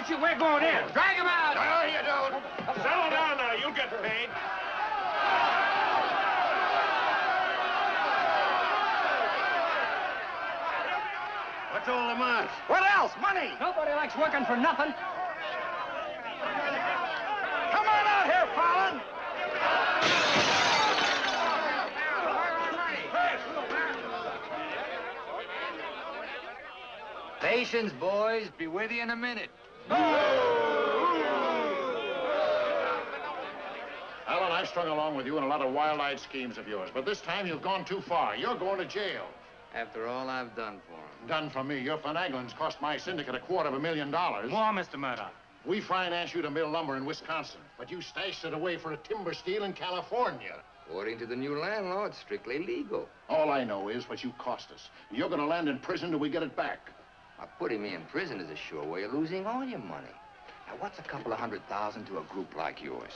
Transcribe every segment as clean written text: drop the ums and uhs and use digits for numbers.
you. We're going in. Drag him out. No, you don't. Settle down now. You'll get paid. What's all the march? What else? Money. Nobody likes working for nothing. Come on out here, Fallon. Patience, boys. Be with you in a minute. Alan, I've strung along with you in a lot of wild-eyed schemes of yours, but this time you've gone too far. You're going to jail. After all I've done for him. Done for me. Your finagling's cost my syndicate $250,000. More, Mr. Murdoch. We financed you to mill lumber in Wisconsin, but you stashed it away for a timber steal in California. According to the new land law, it's strictly legal. All I know is what you cost us. You're going to land in prison till we get it back. Now, putting me in prison is a sure way of losing all your money. Now, what's a couple of $100,000 to a group like yours?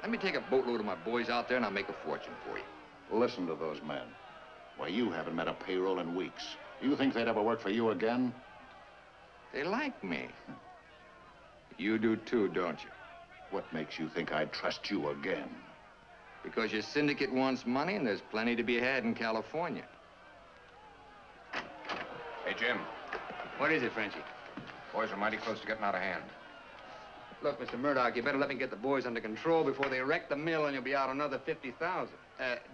Let me take a boatload of my boys out there and I'll make a fortune for you. Listen to those men. Why, you haven't met a payroll in weeks. You think they'd ever work for you again? They like me. You do too, don't you? What makes you think I'd trust you again? Because your syndicate wants money and there's plenty to be had in California. Hey, Jim. What is it, Frenchie? Boys are mighty close to getting out of hand. Look, Mr. Murdoch, you better let me get the boys under control before they wreck the mill and you'll be out another $50,000.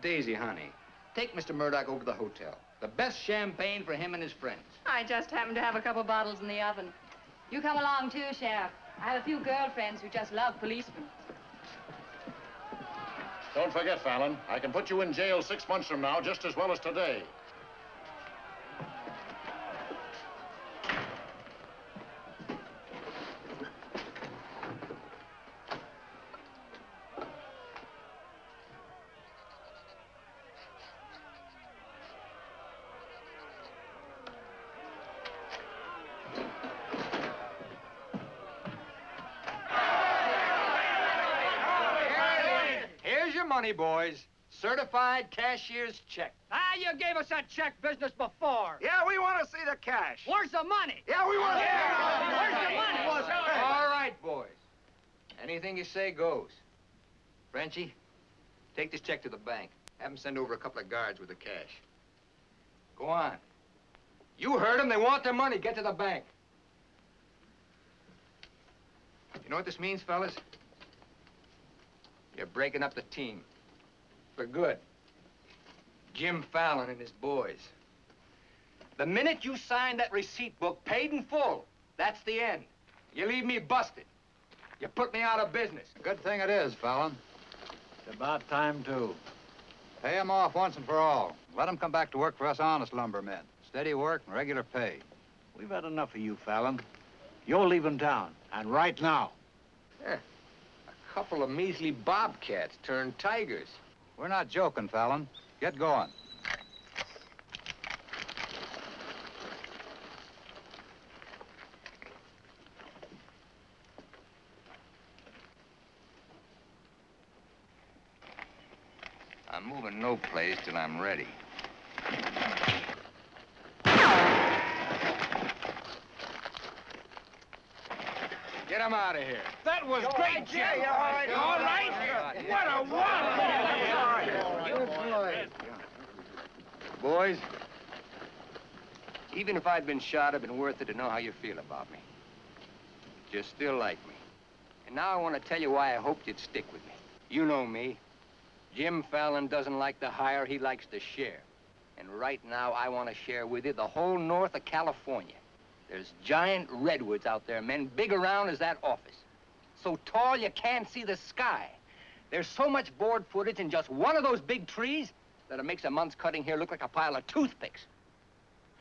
Daisy, honey, take Mr. Murdoch over to the hotel. The best champagne for him and his friends. I just happen to have a couple bottles in the oven. You come along too, Sheriff. I have a few girlfriends who just love policemen. Don't forget, Fallon, I can put you in jail 6 months from now just as well as today. Money, boys. Certified cashier's check. Ah, you gave us that check business before. Yeah, we want to see the cash. Where's the money? Yeah, we want to see Where's the money? All right, boys. Anything you say goes. Frenchie, take this check to the bank. Have them send over a couple of guards with the cash. Go on. You heard them. They want their money. Get to the bank. You know what this means, fellas? You're breaking up the team. For good. Jim Fallon and his boys. The minute you sign that receipt book, paid in full, that's the end. You leave me busted. You put me out of business. Good thing it is, Fallon. It's about time, too. Pay him off once and for all. Let him come back to work for us honest lumbermen. Steady work and regular pay. We've had enough of you, Fallon. You're leaving town, and right now. Yeah. A couple of measly bobcats turned tigers. We're not joking, Fallon. Get going. I'm moving no place till I'm ready. Get him out of here. That was great, Jim. You all right? You all right? What a wallop! Boys, even if I'd been shot, it'd been worth it to know how you feel about me. You still like me. And now I want to tell you why I hoped you'd stick with me. You know me. Jim Fallon doesn't like to hire, he likes to share. And right now, I want to share with you the whole north of California. There's giant redwoods out there, men, big around as that office. So tall you can't see the sky. There's so much board footage in just one of those big trees that it makes a month's cutting here look like a pile of toothpicks.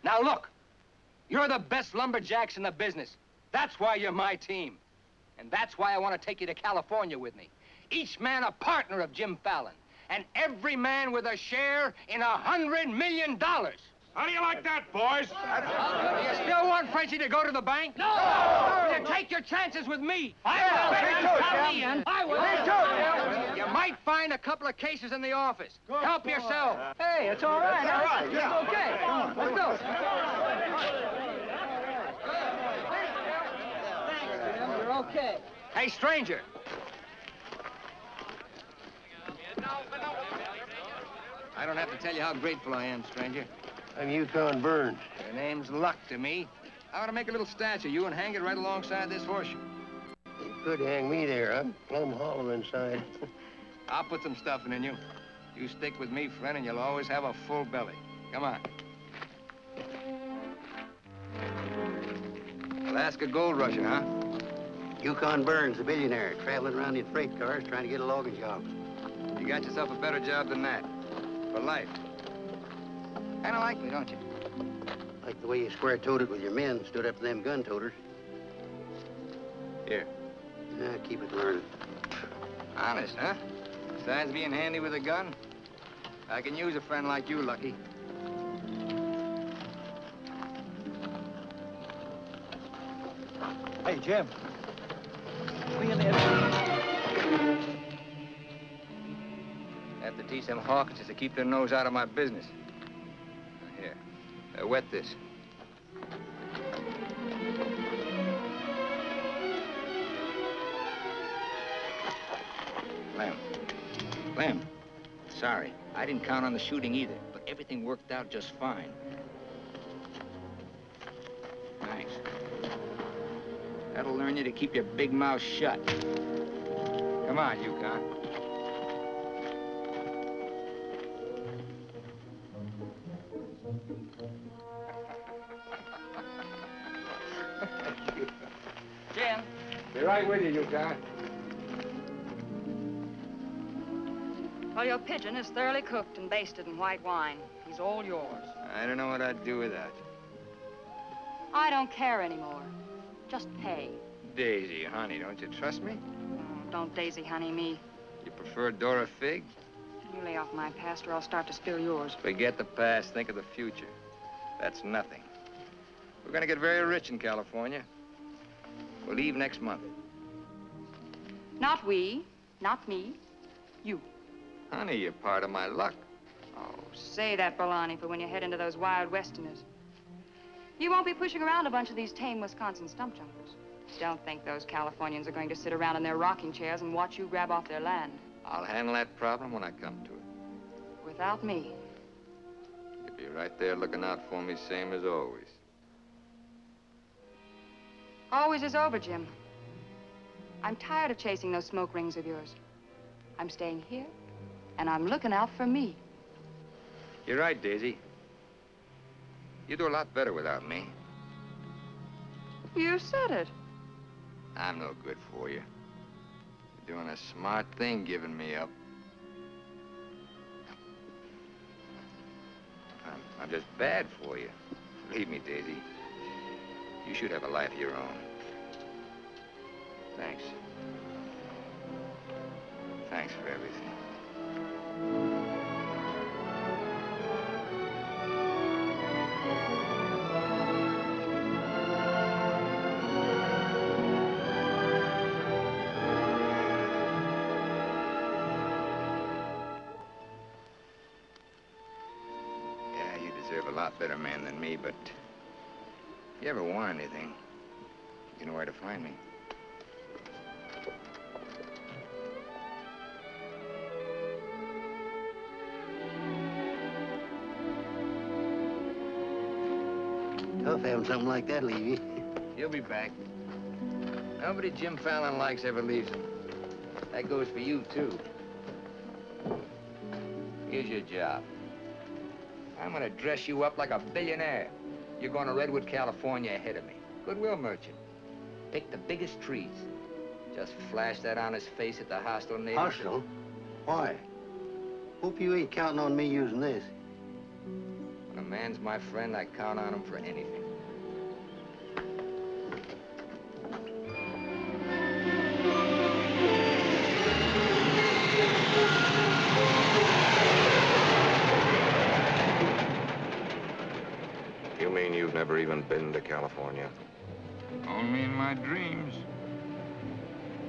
Now look, you're the best lumberjacks in the business. That's why you're my team. And that's why I want to take you to California with me. Each man a partner of Jim Fallon. And every man with a share in $100 million. How do you like that, boys? Do you still want Frenchie to go to the bank? No! Will you take your chances with me? I will. You might find a couple of cases in the office. Help yourself. Hey, it's all right. It's all right, yeah. It's okay. Come on, let's go. Okay. Hey, stranger. I don't have to tell you how grateful I am, stranger. I'm Yukon Burns. Your name's Luck to me. I want to make a little statue of you and hang it right alongside this horseshoe. You could hang me there. I'm plumb hollow inside. I'll put some stuffing in you. You stick with me, friend, and you'll always have a full belly. Come on. Alaska gold rusher, huh? Yukon Burns, the billionaire, traveling around in freight cars trying to get a logging job. You got yourself a better job than that. For life. Kind of like me, don't you? Like the way you square-toed with your men, stood up to them gun-toters. Here. Keep it learning. Honest, huh? Besides being handy with a gun, I can use a friend like you, Lucky. Hey, Jim. We in there. Have to teach them Hawkinses to keep their nose out of my business. Here, wet this. Lem, sorry. I didn't count on the shooting either, but everything worked out just fine. Thanks. That'll learn you to keep your big mouth shut. Come on, Yukon. Jim. Be right with you, Yukon. Well, your pigeon is thoroughly cooked and basted in white wine. He's all yours. I don't know what I'd do with that. I don't care anymore. Just pay. Daisy, honey, don't you trust me? Oh, don't daisy honey me. You prefer Dora Fig? You lay off my past or I'll start to spill yours. Forget the past, think of the future. That's nothing. We're gonna get very rich in California. We'll leave next month. Not we, not me, you. Honey, you're part of my luck. Oh, say that, Bolani, for when you head into those wild westerners. You won't be pushing around a bunch of these tame Wisconsin stump jumpers. Don't think those Californians are going to sit around in their rocking chairs and watch you grab off their land. I'll handle that problem when I come to it. Without me. You'll be right there looking out for me, same as always. Always is over, Jim. I'm tired of chasing those smoke rings of yours. I'm staying here, and I'm looking out for me. You're right, Daisy. You do a lot better without me. You said it. I'm no good for you. You're doing a smart thing giving me up. I'm just bad for you. Believe me, Daisy. You should have a life of your own. Thanks. Thanks for everything. Yeah, you deserve a lot better man than me, but if you ever want anything, you know where to find me. Tough having something like that leave you. He'll be back. Nobody Jim Fallon likes ever leaves him. That goes for you, too. Here's your job. I'm gonna dress you up like a billionaire. You're going to Redwood, California ahead of me. Goodwill merchant. Pick the biggest trees. Just flash that on his face at the hostile neighbors. Hostile? Why? Hope you ain't counting on me using this. When a man's my friend, I count on him for anything. You mean you've never even been to California? Only in my dreams.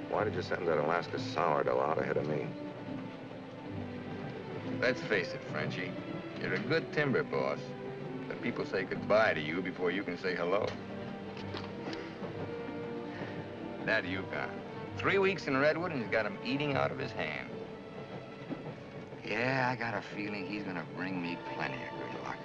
Why did you send that Alaska sourdough out ahead of me? Let's face it, Frenchie. You're a good timber boss. But people say goodbye to you before you can say hello. That Yukon. 3 weeks in Redwood, and he's got him eating out of his hand. Yeah, I got a feeling he's gonna bring me plenty of good luck.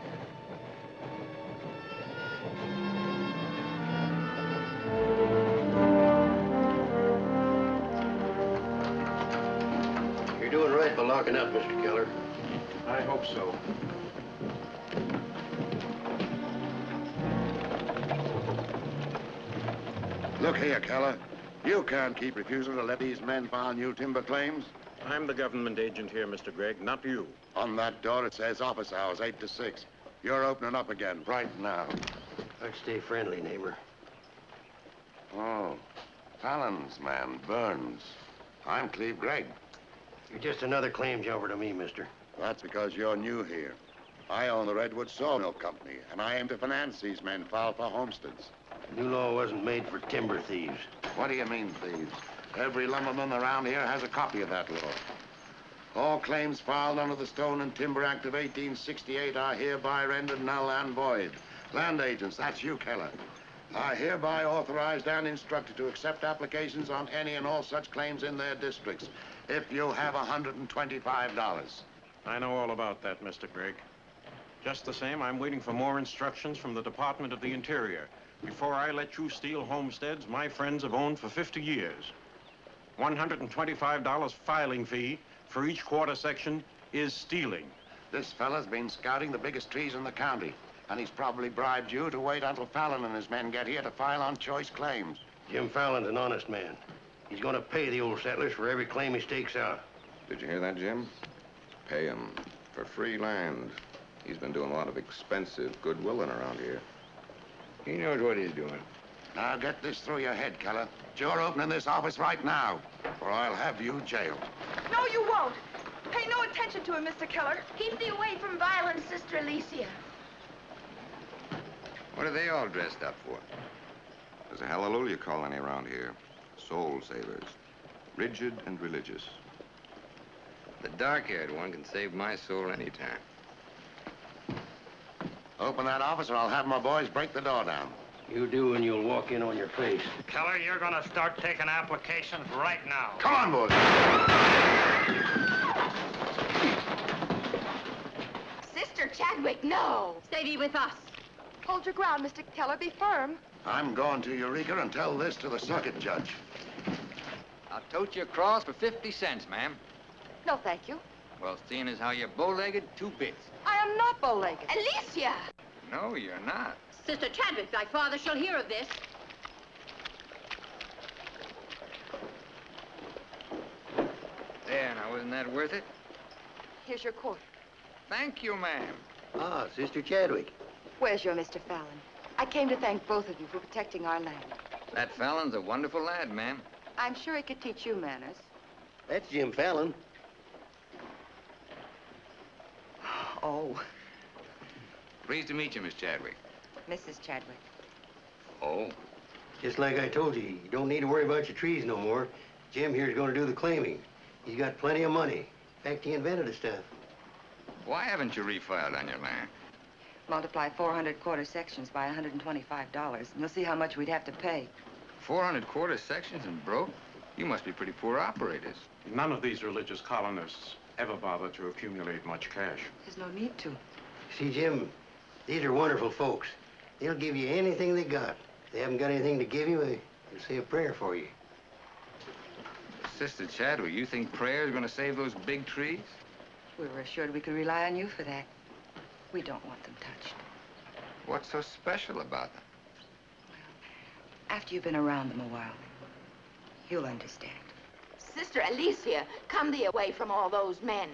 You're doing right by locking up, Mr. Keller. I hope so. Look here, Keller. You can't keep refusing to let these men file new timber claims. I'm the government agent here, Mr. Gregg, not you. On that door, it says office hours, 8 to 6. You're opening up again right now. I'd stay friendly, neighbor. Oh, Fallon's man, Burns. I'm Cleve Gregg. You're just another claim jumper to me, mister. That's because you're new here. I own the Redwood Sawmill Company, and I aim to finance these men filed for homesteads. New law wasn't made for timber thieves. What do you mean, thieves? Every lumberman around here has a copy of that law. All claims filed under the Stone and Timber Act of 1868 are hereby rendered null and void. Land agents, that's you, Keller, are hereby authorized and instructed to accept applications on any and all such claims in their districts if you have $125. I know all about that, Mr. Gregg. Just the same, I'm waiting for more instructions from the Department of the Interior before I let you steal homesteads my friends have owned for 50 years. $125 filing fee for each quarter section is stealing. This fella's been scouting the biggest trees in the county, and he's probably bribed you to wait until Fallon and his men get here to file on choice claims. Jim Fallon's an honest man. He's gonna pay the old settlers for every claim he stakes out. Did you hear that, Jim? Pay him for free land. He's been doing a lot of expensive goodwilling around here. He knows what he's doing. Now get this through your head, Keller. You're opening this office right now, or I'll have you jailed. No, you won't. Pay no attention to him, Mr. Keller. Keep thee away from violence, Sister Alicia. What are they all dressed up for? There's a hallelujah colony around here. Soul savers. Rigid and religious. The dark-haired one can save my soul anytime. Open that office, or I'll have my boys break the door down. You do, and you'll walk in on your face. Keller, you're gonna start taking applications right now. Come on, boys. Sister Chadwick, no. Stay thee with us. Hold your ground, Mr. Keller. Be firm. I'm going to Eureka and tell this to the circuit judge. I'll tote you across for 50 cents, ma'am. No, thank you. Well, seeing as how you're bow-legged, 2 bits. I am not bow-legged. Alicia! No, you're not. Sister Chadwick, thy father shall hear of this. There, now, wasn't that worth it? Here's your court. Thank you, ma'am. Ah, Sister Chadwick. Where's your Mr. Fallon? I came to thank both of you for protecting our land. That Fallon's a wonderful lad, ma'am. I'm sure he could teach you manners. That's Jim Fallon. Oh, Pleased to meet you, Miss Chadwick. Mrs. Chadwick. Oh? Just like I told you, you don't need to worry about your trees no more. Jim here's gonna do the claiming. He's got plenty of money. In fact, he invented the stuff. Why haven't you refiled on your land? Multiply 400 quarter sections by $125, and you'll see how much we'd have to pay. 400 quarter sections and broke? You must be pretty poor operators. None of these religious colonists ever bother to accumulate much cash. There's no need to. See, Jim, these are wonderful folks. They'll give you anything they got. If they haven't got anything to give you, they'll say a prayer for you. Sister Chadwick, you think prayer is going to save those big trees? We were assured we could rely on you for that. We don't want them touched. What's so special about them? After you've been around them a while, you'll understand. Sister Alicia, come thee away from all those men.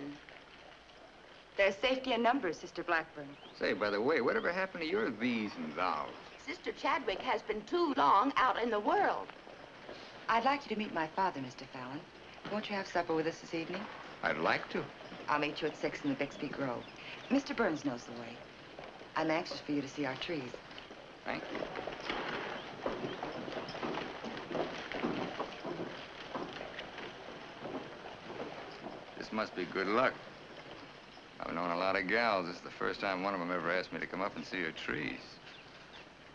There's safety in numbers, Sister Blackburn. Say, by the way, whatever happened to your these and thous? Sister Chadwick has been too long out in the world. I'd like you to meet my father, Mr. Fallon. Won't you have supper with us this evening? I'd like to. I'll meet you at 6 in the Bixby Grove. Mr. Burns knows the way. I'm anxious for you to see our trees. Thank you. This must be good luck. I've known a lot of gals. This is the first time one of them ever asked me to come up and see her trees.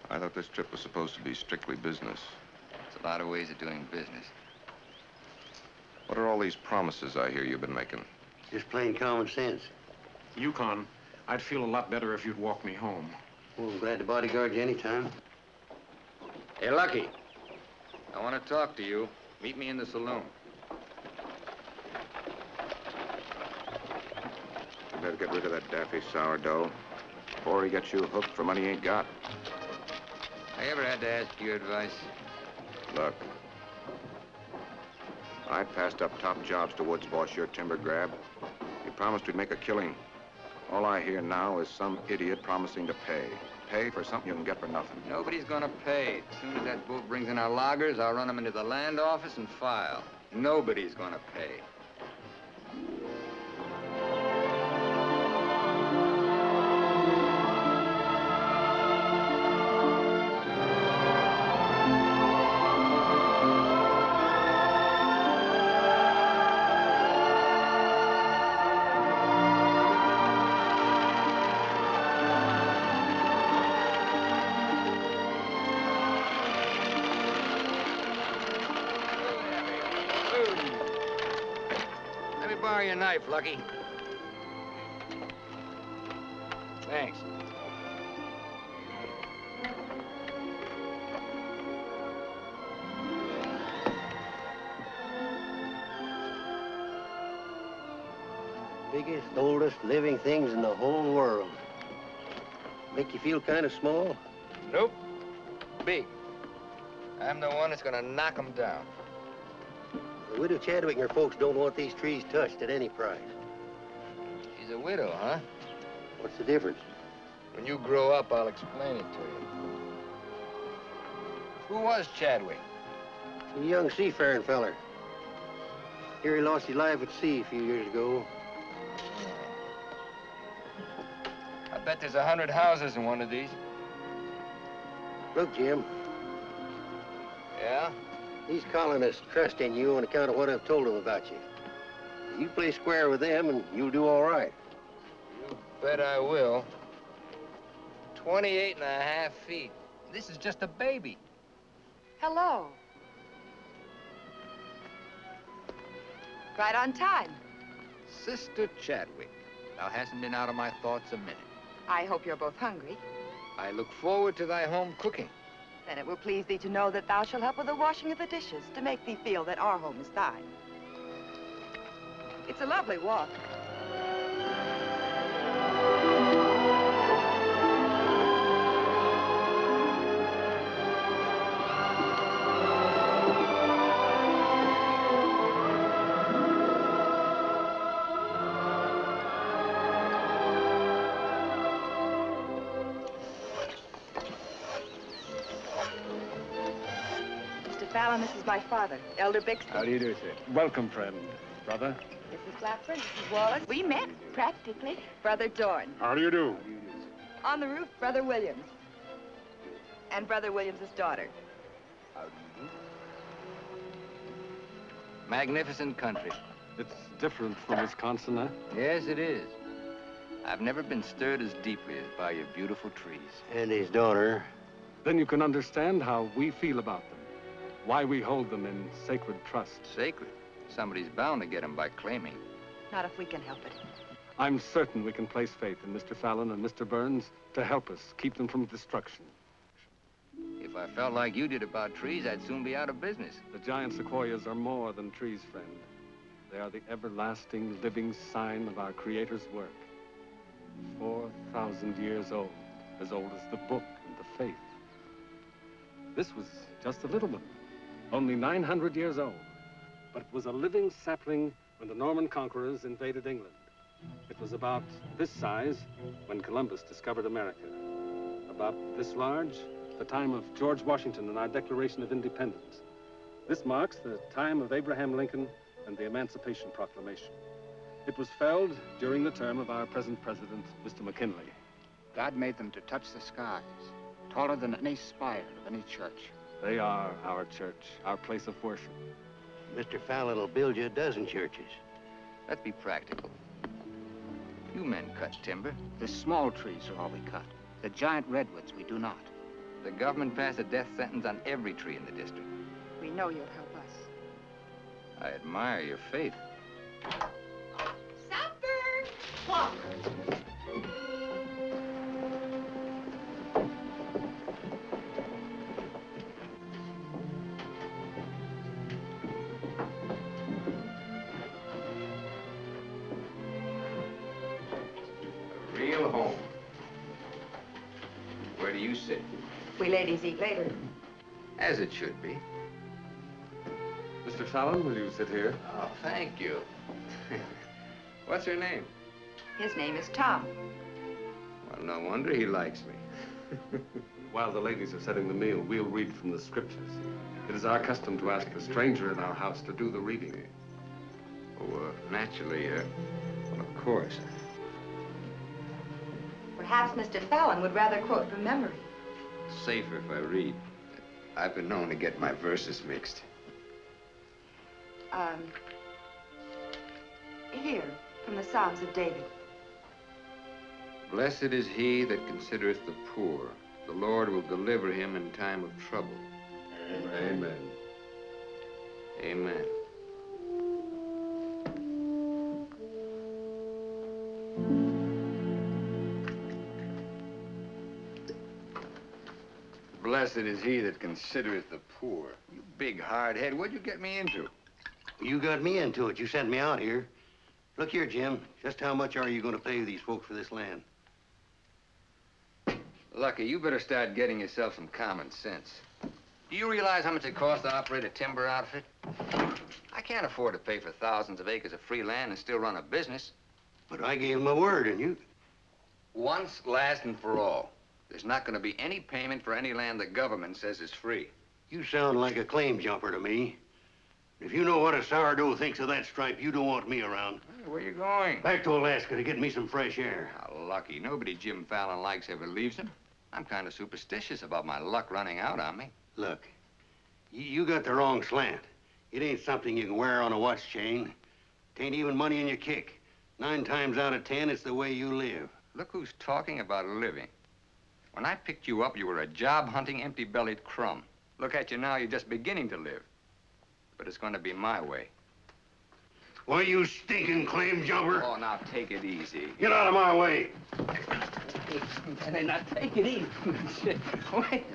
I thought this trip was supposed to be strictly business. It's a lot of ways of doing business. What are all these promises I hear you've been making? Just plain common sense. Yukon, I'd feel a lot better if you'd walk me home. Well, I'm glad to bodyguard you anytime. Hey, Lucky. I want to talk to you. Meet me in the saloon. You better get rid of that daffy sourdough before he gets you hooked for money he ain't got. I ever had to ask your advice? Look, I passed up top jobs to Woods boss your timber grab. He promised we'd make a killing. All I hear now is some idiot promising to pay. Pay for something you can get for nothing. Nobody's gonna pay. As soon as that boat brings in our loggers, I'll run them into the land office and file. Nobody's gonna pay. Borrow your knife, Lucky. Thanks. Biggest, oldest living things in the whole world. Make you feel kind of small? Nope. Big. I'm the one that's gonna knock them down. The widow Chadwick and her folks don't want these trees touched at any price. She's a widow, huh? What's the difference? When you grow up, I'll explain it to you. Who was Chadwick? A young seafaring feller. Here he lost his life at sea a few years ago. I bet there's 100 houses in one of these. Look, Jim. Yeah? These colonists trust in you on account of what I've told them about you. You play square with them and you'll do all right. You bet I will. 28.5 feet. This is just a baby. Hello. Right on time. Sister Chadwick. Thou hasn't been out of my thoughts a minute. I hope you're both hungry. I look forward to thy home cooking. Then it will please thee to know that thou shalt help with the washing of the dishes to make thee feel that our home is thine. It's a lovely walk. Fallon, this is my father, Elder Bixby. How do you do, sir? Welcome, friend. Brother? Mrs. Blackburn, Mrs. Wallace. We met, practically. Brother Dorn. How do you do? On the roof, Brother Williams. And Brother Williams's daughter. How do you do? Magnificent country. It's different from Wisconsin, huh? Yes, it is. I've never been stirred as deeply as by your beautiful trees. And his daughter. Then you can understand how we feel about them. Why we hold them in sacred trust. Sacred? Somebody's bound to get them by claiming. Not if we can help it. I'm certain we can place faith in Mr. Fallon and Mr. Burns to help us keep them from destruction. If I felt like you did about trees, I'd soon be out of business. The giant sequoias are more than trees, friend. They are the everlasting, living sign of our Creator's work. 4,000 years old as the book and the faith. This was just a little one. Only 900 years old, but it was a living sapling when the Norman conquerors invaded England. It was about this size when Columbus discovered America. About this large, the time of George Washington and our Declaration of Independence. This marks the time of Abraham Lincoln and the Emancipation Proclamation. It was felled during the term of our present president, Mr. McKinley. God made them to touch the skies, taller than any spire of any church. They are our church, our place of worship. Mr. Fallon will build you a dozen churches. Let's be practical. You men cut timber. The small trees are all we cut. The giant redwoods we do not. The government passed a death sentence on every tree in the district. We know you'll help us. I admire your faith. Supper! Walk. A real home. Where do you sit? We ladies eat later. As it should be. Mr. Fallon, will you sit here? Oh, thank you. What's her name? His name is Tom. Well, no wonder he likes me. While the ladies are setting the meal, we'll read from the scriptures. It is our custom to ask a stranger in our house to do the reading. Oh, naturally, well, of course. Perhaps Mr. Fallon would rather quote from memory. Safer if I read. I've been known to get my verses mixed. Here, from the Psalms of David. Blessed is he that considereth the poor. The Lord will deliver him in time of trouble. Amen. Amen. Blessed is he that considereth the poor. You big hard head, what'd you get me into? You got me into it. You sent me out here. Look here, Jim. Just how much are you going to pay these folks for this land? Lucky, you better start getting yourself some common sense. Do you realize how much it costs to operate a timber outfit? I can't afford to pay for thousands of acres of free land and still run a business. But I gave him my word, and you... Once, last, and for all. There's not going to be any payment for any land the government says is free. You sound like a claim jumper to me. If you know what a sourdough thinks of that stripe, you don't want me around. Hey, where you going? Back to Alaska to get me some fresh air. How lucky. Nobody Jim Fallon likes ever leaves him. I'm kind of superstitious about my luck running out on me. Look, you got the wrong slant. It ain't something you can wear on a watch chain. It ain't even money in your kick. 9 times out of 10, it's the way you live. Look who's talking about living. When I picked you up, you were a job-hunting, empty-bellied crumb. Look at you now, you're just beginning to live. But it's going to be my way. Why, you stinking claim jumper? Oh, now take it easy. Get out of my way. Now take it easy. Wait.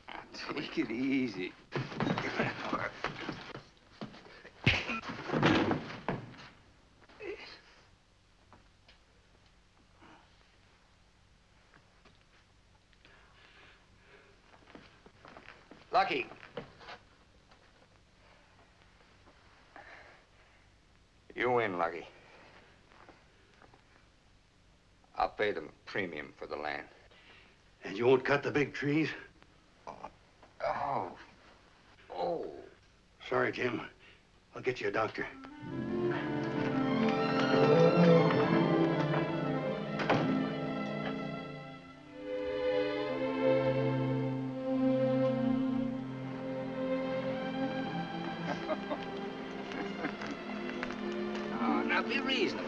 Now, take it easy. Lucky. You win, Lucky. I'll pay them a premium for the land. And you won't cut the big trees? Oh. Oh. Sorry, Jim. I'll get you a doctor. Now be reasonable.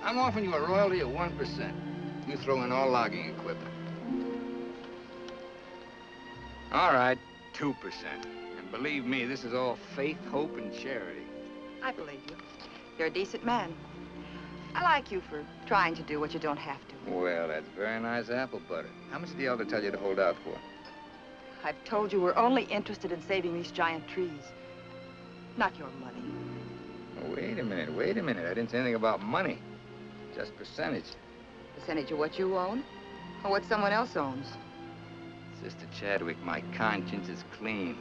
I'm offering you a royalty of 1%. You throw in all logging equipment. All right, 2%. And believe me, this is all faith, hope, and charity. I believe you. You're a decent man. I like you for trying to do what you don't have to. Well, that's very nice apple butter. How much did the elder tell you to hold out for? I've told you we're only interested in saving these giant trees, not your money. Oh, wait a minute. I didn't say anything about money. Just percentage. Percentage of what you own, or what someone else owns? Sister Chadwick, my conscience is clean.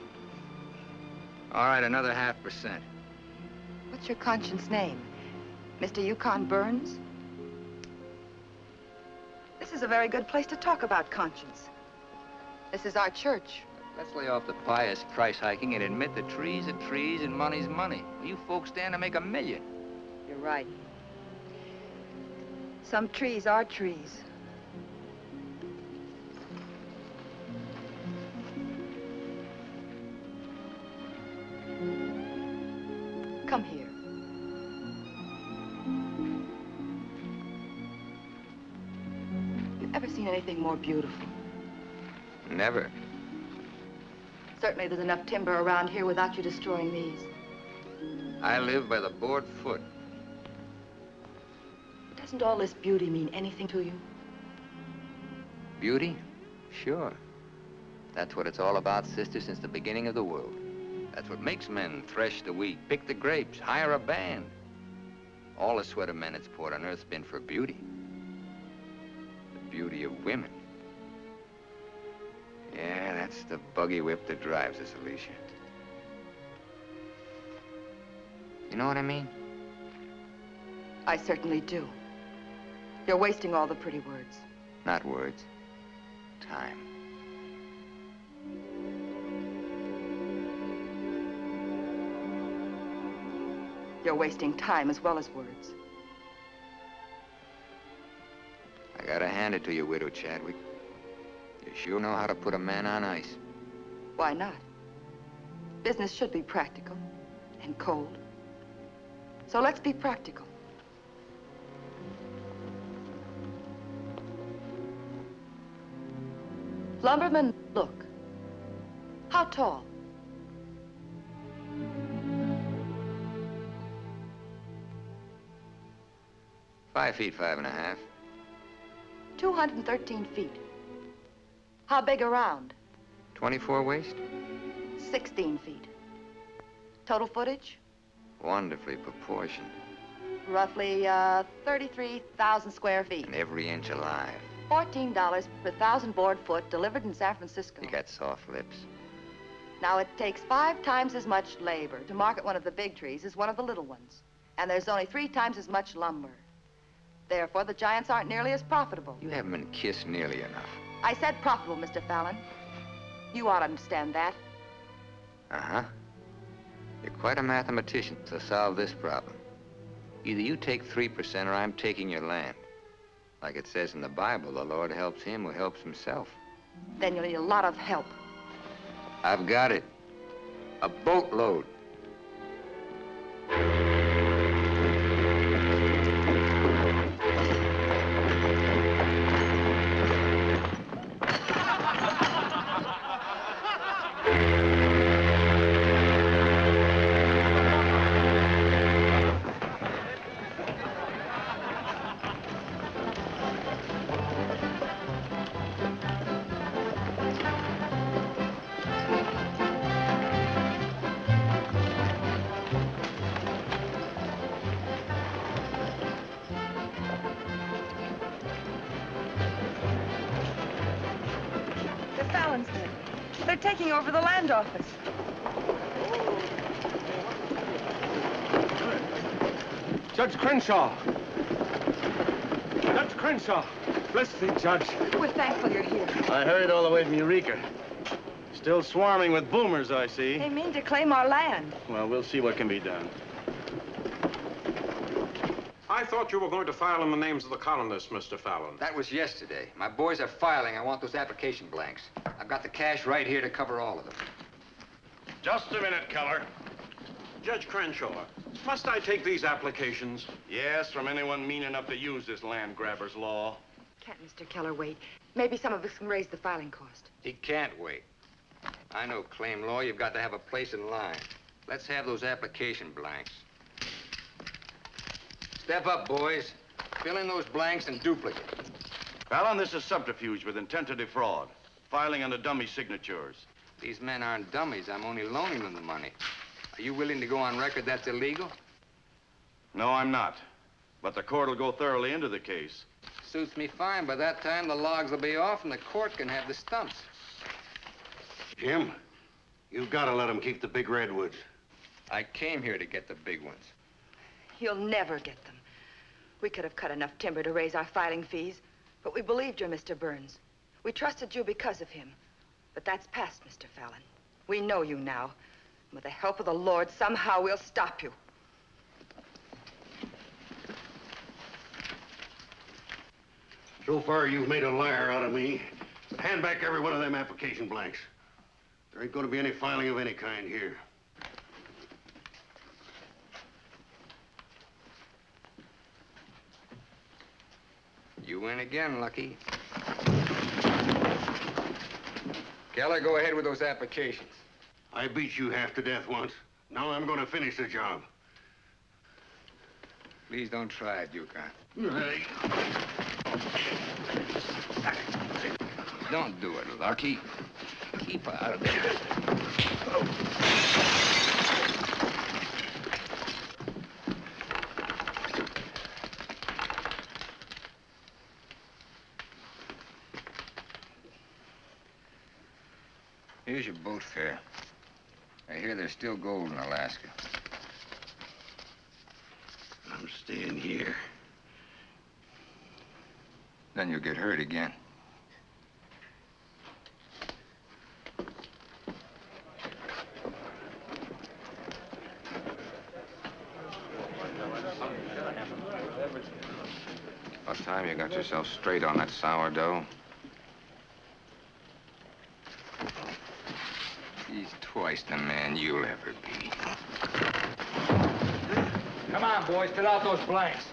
All right, another 0.5%. What's your conscience name? Mr. Yukon Burns? This is a very good place to talk about conscience. This is our church. Let's lay off the pious price hiking and admit that trees are trees and money's money. You folks stand to make $1 million. You're right. Some trees are trees. Come here. You've ever seen anything more beautiful? Never. Certainly there's enough timber around here without you destroying these. I live by the board foot. Doesn't all this beauty mean anything to you? Beauty? Sure. That's what it's all about, sister, since the beginning of the world. That's what makes men thresh the wheat, pick the grapes, hire a band. All the sweat of men that's poured on earth's been for beauty. The beauty of women. Yeah, that's the buggy whip that drives us, Alicia. You know what I mean? I certainly do. You're wasting all the pretty words. Not words. Time. You're wasting time as well as words. I gotta hand it to you, Widow Chadwick. You sure know how to put a man on ice. Why not? Business should be practical and cold. So let's be practical. Lumberman, look. How tall? "5 feet, 5.5. 213 feet. How big around? 24 waist? 16 feet. Total footage? Wonderfully proportioned. Roughly 33,000 square feet. And every inch alive. $14 per 1,000 board foot delivered in San Francisco. You got soft lips. Now, it takes 5 times as much labor to market one of the big trees as one of the little ones. And there's only 3 times as much lumber. Therefore, the giants aren't nearly as profitable. You haven't been kissed nearly enough. I said profitable, Mr. Fallon. You ought to understand that. Uh-huh. You're quite a mathematician to solve this problem. Either you take 3% or I'm taking your land. Like it says in the Bible, the Lord helps him who helps himself. Then you'll need a lot of help. I've got it. A boatload. They're taking over the land office. Judge Crenshaw! Judge Crenshaw! Bless thee, Judge. We're thankful you're here. I hurried all the way from Eureka. Still swarming with boomers, I see. They mean to claim our land. Well, we'll see what can be done. I thought you were going to file in the names of the colonists, Mr. Fallon. That was yesterday. My boys are filing. I want those application blanks. I've got the cash right here to cover all of them. Just a minute, Keller. Judge Crenshaw, must I take these applications? Yes, from anyone mean enough to use this land grabber's law. Can't Mr. Keller wait? Maybe some of us can raise the filing cost. He can't wait. I know claim law. You've got to have a place in line. Let's have those application blanks. Step up, boys. Fill in those blanks and duplicate. Fallon, this is subterfuge with intent to defraud. Filing under dummy signatures. These men aren't dummies. I'm only loaning them the money. Are you willing to go on record that's illegal? No, I'm not. But the court will go thoroughly into the case. Suits me fine. By that time, the logs will be off and the court can have the stumps. Jim, you've got to let them keep the big redwoods. I came here to get the big ones. You'll never get them. We could have cut enough timber to raise our filing fees, but we believed you, Mr. Burns. We trusted you because of him. But that's past, Mr. Fallon. We know you now. With the help of the Lord, somehow we'll stop you. So far, you've made a liar out of me. Hand back every one of them application blanks. There ain't going to be any filing of any kind here. You win again, Lucky. Keller, go ahead with those applications. I beat you half to death once. Now I'm going to finish the job. Please don't try it, Yukon. Don't do it, Lucky. Keep out of there. Here's your boat fare. I hear there's still gold in Alaska. I'm staying here. Then you'll get hurt again. About time you got yourself straight on that sourdough. He's twice the man you'll ever be. Come on, boys, fill out those blanks.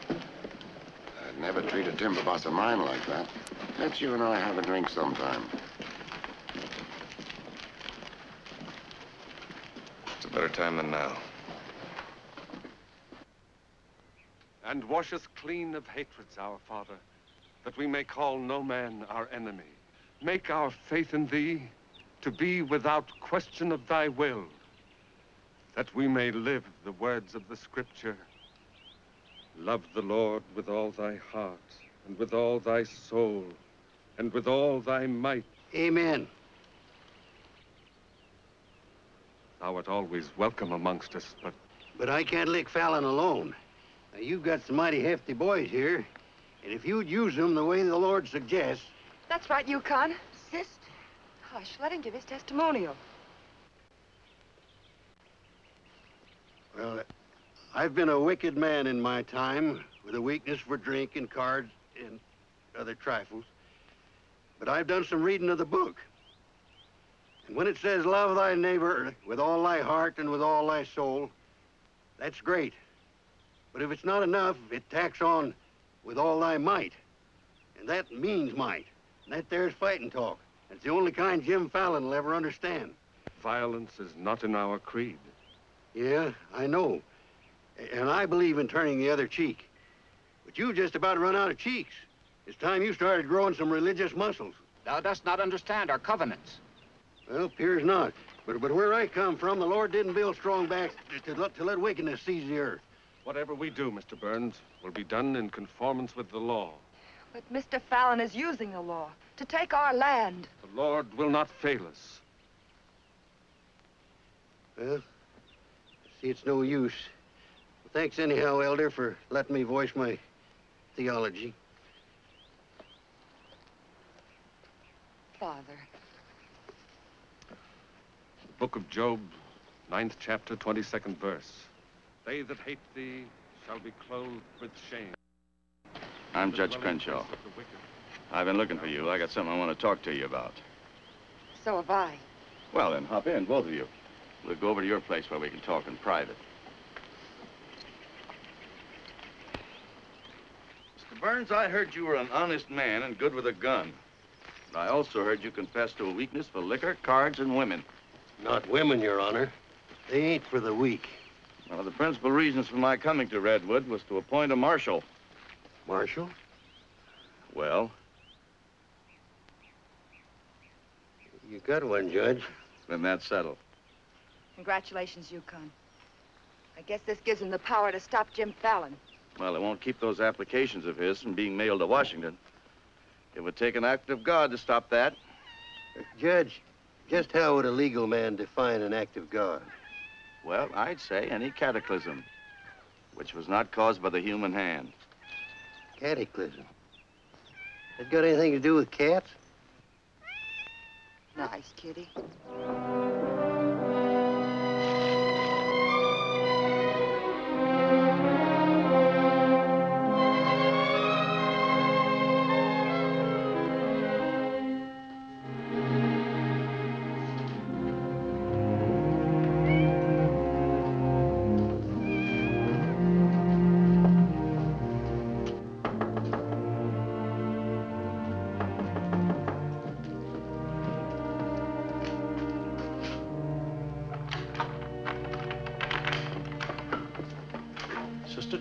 I'd never treat a timber boss of mine like that. Let's you and I have a drink sometime. It's a better time than now. And wash us clean of hatreds, our Father, that we may call no man our enemy. Make our faith in thee to be without question of thy will, that we may live the words of the Scripture. Love the Lord with all thy heart, and with all thy soul, and with all thy might. Amen. Thou art always welcome amongst us, But I can't lick Fallon alone. Now, you've got some mighty hefty boys here, and if you'd use them the way the Lord suggests... That's right, Yukon. Sister. Hush, let him give his testimonial. Well, I've been a wicked man in my time, with a weakness for drink and cards and other trifles. But I've done some reading of the book. And when it says, love thy neighbor with all thy heart and with all thy soul, that's great. But if it's not enough, it tacks on with all thy might. And that means might. And that there's fighting talk. It's the only kind Jim Fallon will ever understand. violence is not in our creed. Yeah, I know. And I believe in turning the other cheek. But you've just about run out of cheeks. It's time you started growing some religious muscles. Thou dost not understand our covenants. Well, appears not. But where I come from, the Lord didn't build strong backs to let wickedness seize the earth. Whatever we do, Mr. Burns, will be done in conformance with the law. But Mr. Fallon is using the law to take our land. The Lord will not fail us. Well, see, it's no use. Thanks anyhow, Elder, for letting me voice my theology. Father. Book of Job, 9th chapter, 22nd verse. They that hate thee shall be clothed with shame. I'm Judge Crenshaw. I've been looking for you. I got something I want to talk to you about. So have I. Well, then, hop in, both of you. We'll go over to your place where we can talk in private. Mr. Burns, I heard you were an honest man and good with a gun. But I also heard you confess to a weakness for liquor, cards, and women. Not women, Your Honor. They ain't for the weak. One of the principal reasons for my coming to Redwood was to appoint a marshal. Marshal? Well? You got one, Judge. Then that's settled. Congratulations, Yukon. I guess this gives him the power to stop Jim Fallon. Well, it won't keep those applications of his from being mailed to Washington. It would take an act of God to stop that. Judge, just how would a legal man define an act of God? Well, I'd say any cataclysm, which was not caused by the human hand. Cataclysm? That got anything to do with cats? Nice, kitty.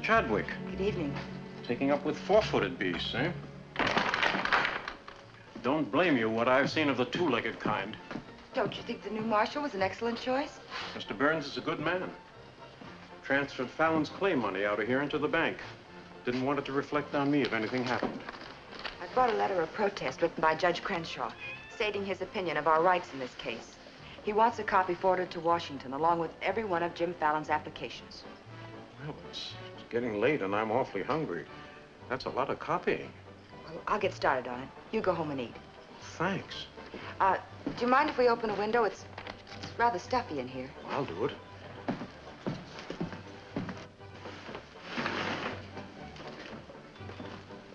Chadwick. Good evening. Taking up with four-footed beasts, eh? Don't blame you what I've seen of the two-legged kind. Don't you think the new marshal was an excellent choice? Mr. Burns is a good man. Transferred Fallon's clay money out of here into the bank. Didn't want it to reflect on me if anything happened. I brought a letter of protest written by Judge Crenshaw, stating his opinion of our rights in this case. He wants a copy forwarded to Washington, along with every one of Jim Fallon's applications. Well, it's getting late and I'm awfully hungry. That's a lot of copying. Well, I'll get started on it. You go home and eat. Thanks. Do you mind if we open a window? It's rather stuffy in here. I'll do it.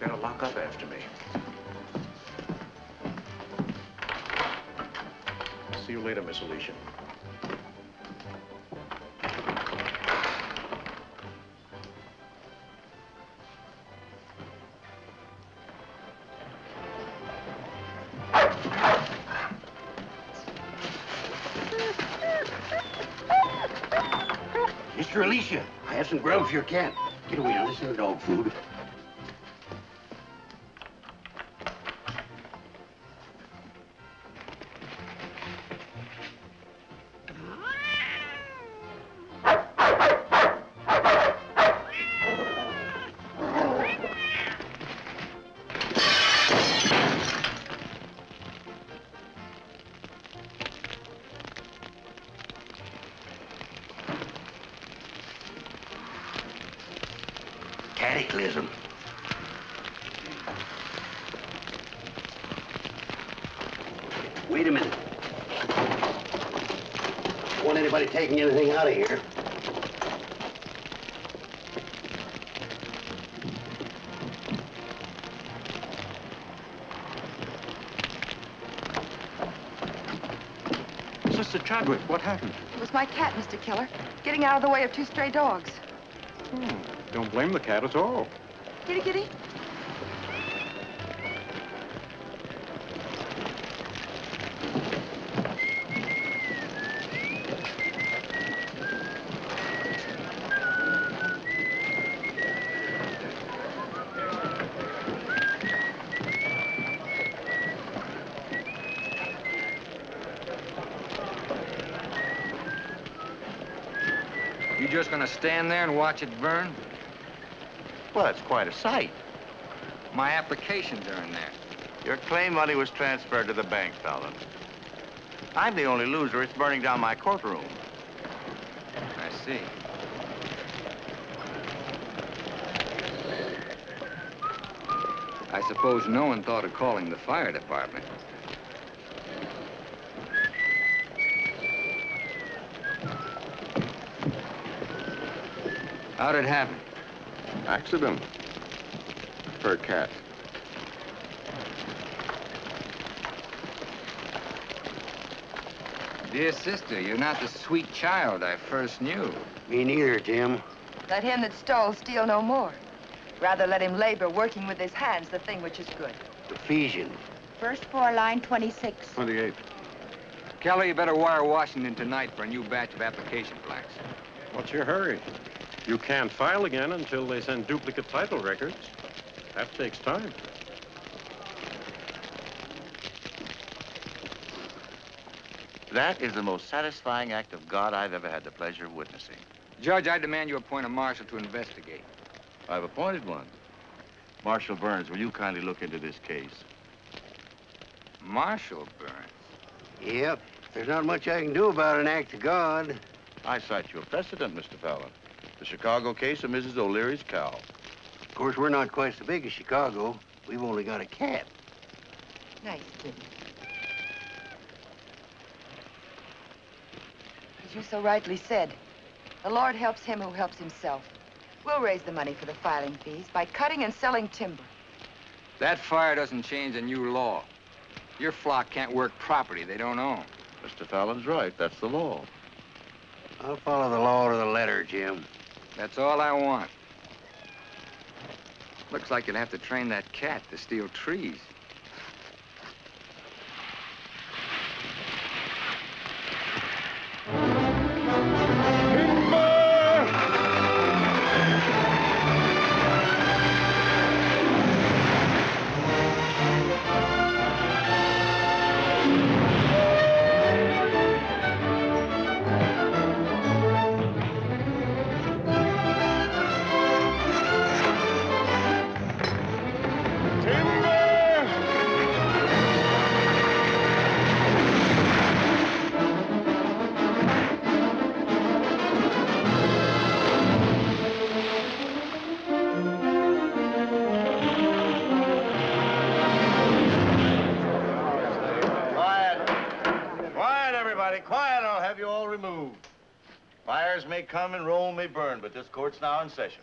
Better lock up after me. See you later, Miss Alicia. Mr. Alicia, I have some grub for your cat. Get away now, this isn't dog food. Cataclysm. Wait a minute. Don't want anybody taking anything out of here. Sister Chadwick, what happened? It was my cat, Mr. Killer, getting out of the way of two stray dogs. Don't blame the cat at all. Kitty, kitty. You just gonna stand there and watch it burn? Well, it's quite a sight. My applications are in there. Your claim money was transferred to the bank, Fallon. I'm the only loser. It's burning down my courtroom. I see. I suppose no one thought of calling the fire department. How'd it happen? Accident. For a cat. Dear sister, you're not the sweet child I first knew. Me neither, Tim. Let him that stole steal no more. Rather let him labor, working with his hands, the thing which is good. Ephesians. First floor, line 26. 28. Kelly, you better wire Washington tonight for a new batch of application plaques. What's your hurry? You can't file again until they send duplicate title records. That takes time. That is the most satisfying act of God I've ever had the pleasure of witnessing. Judge, I demand you appoint a marshal to investigate. I've appointed one. Marshal Burns, will you kindly look into this case? Marshal Burns? Yep. There's not much I can do about an act of God. I cite you a precedent, Mr. Fallon. The Chicago case of Mrs. O'Leary's cow. Of course, we're not quite so big as Chicago. We've only got a cat. Nice kitty. As you so rightly said, the Lord helps him who helps himself. We'll raise the money for the filing fees by cutting and selling timber. That fire doesn't change the new law. Your flock can't work property they don't own. Mr. Fallon's right. That's the law. I'll follow the law to the letter, Jim. That's all I want. Looks like you'll have to train that cat to steal trees. Fires may come and Rome may burn, but this court's now in session.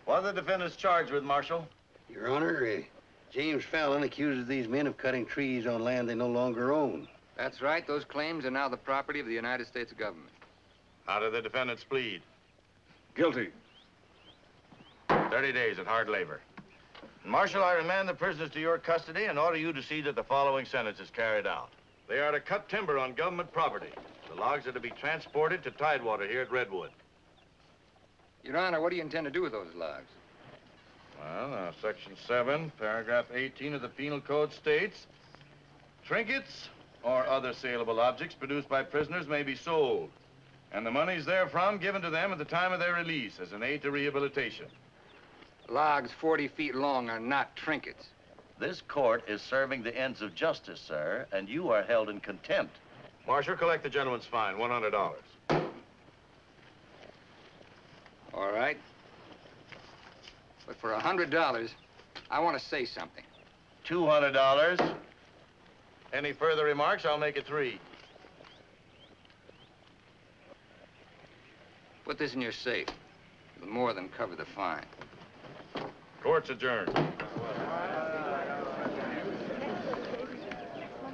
What are the defendants charged with, Marshal? Your Honor, James Fallon accuses these men of cutting trees on land they no longer own. That's right. Those claims are now the property of the United States government. How do the defendants plead? Guilty. 30 days at hard labor. Marshal, I remand the prisoners to your custody and order you to see that the following sentence is carried out. They are to cut timber on government property. The logs are to be transported to Tidewater here at Redwood. Your Honor, what do you intend to do with those logs? Well, Section 7, Paragraph 18 of the Penal Code states, trinkets or other saleable objects produced by prisoners may be sold, and the monies therefrom given to them at the time of their release as an aid to rehabilitation. Logs 40 feet long are not trinkets. This court is serving the ends of justice, sir, and you are held in contempt. Marshal, collect the gentleman's fine, $100. All right. But for $100, I want to say something. $200. Any further remarks, I'll make it 3. Put this in your safe. It'll more than cover the fine. Court's adjourned.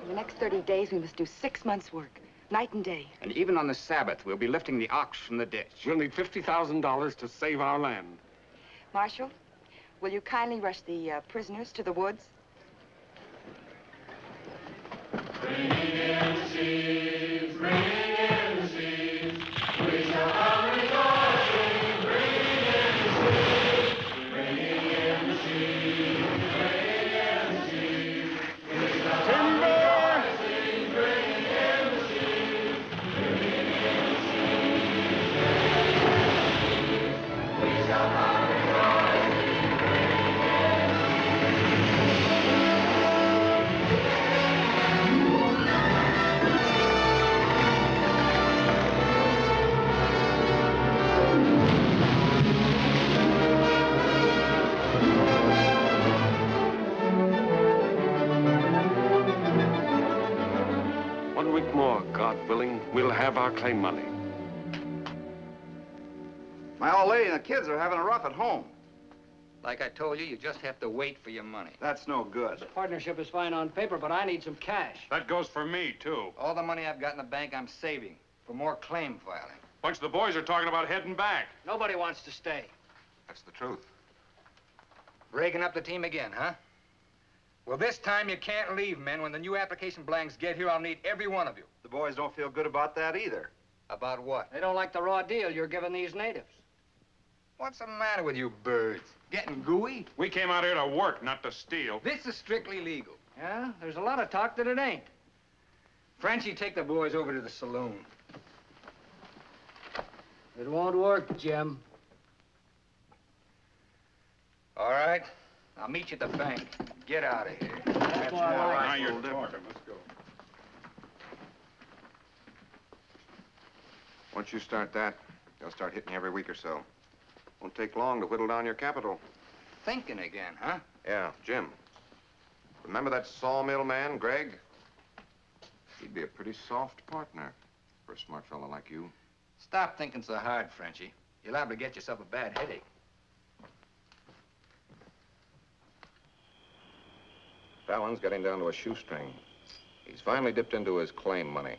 In the next 30 days, we must do 6 months' work, night and day. And even on the Sabbath, we'll be lifting the ox from the ditch. We'll need $50,000 to save our land. Marshal, will you kindly rush the prisoners to the woods? Bring in the sheaves, bring in the sheaves. We shall come rejoicing. Bring in the sheaves, bring in the sheaves, bring in the sheaves. We shall come rejoicing. Bring in the sheaves, bring in the sheaves. We shall come rejoicing. More, God willing, we'll have our claim money. My old lady and the kids are having a rough at home. Like I told you, you just have to wait for your money. That's no good. The partnership is fine on paper, but I need some cash. That goes for me, too. All the money I've got in the bank, I'm saving for more claim filing. Bunch of the boys are talking about heading back. Nobody wants to stay. That's the truth. Breaking up the team again, huh? Well, this time you can't leave, men. When the new application blanks get here, I'll need every one of you. The boys don't feel good about that either. About what? They don't like the raw deal you're giving these natives. What's the matter with you birds? Getting gooey? We came out here to work, not to steal. This is strictly legal. Yeah, there's a lot of talk that it ain't. Frenchie, take the boys over to the saloon. It won't work, Jim. All right. I'll meet you at the bank. Get out of here. That's all right. Now you're talking. Let's go. Once you start that, they'll start hitting you every week or so. Won't take long to whittle down your capital. Thinking again, huh? Yeah, Jim. Remember that sawmill man, Greg? He'd be a pretty soft partner for a smart fellow like you. Stop thinking so hard, Frenchie. You're liable to get yourself a bad headache. Fallon's getting down to a shoestring. He's finally dipped into his claim money.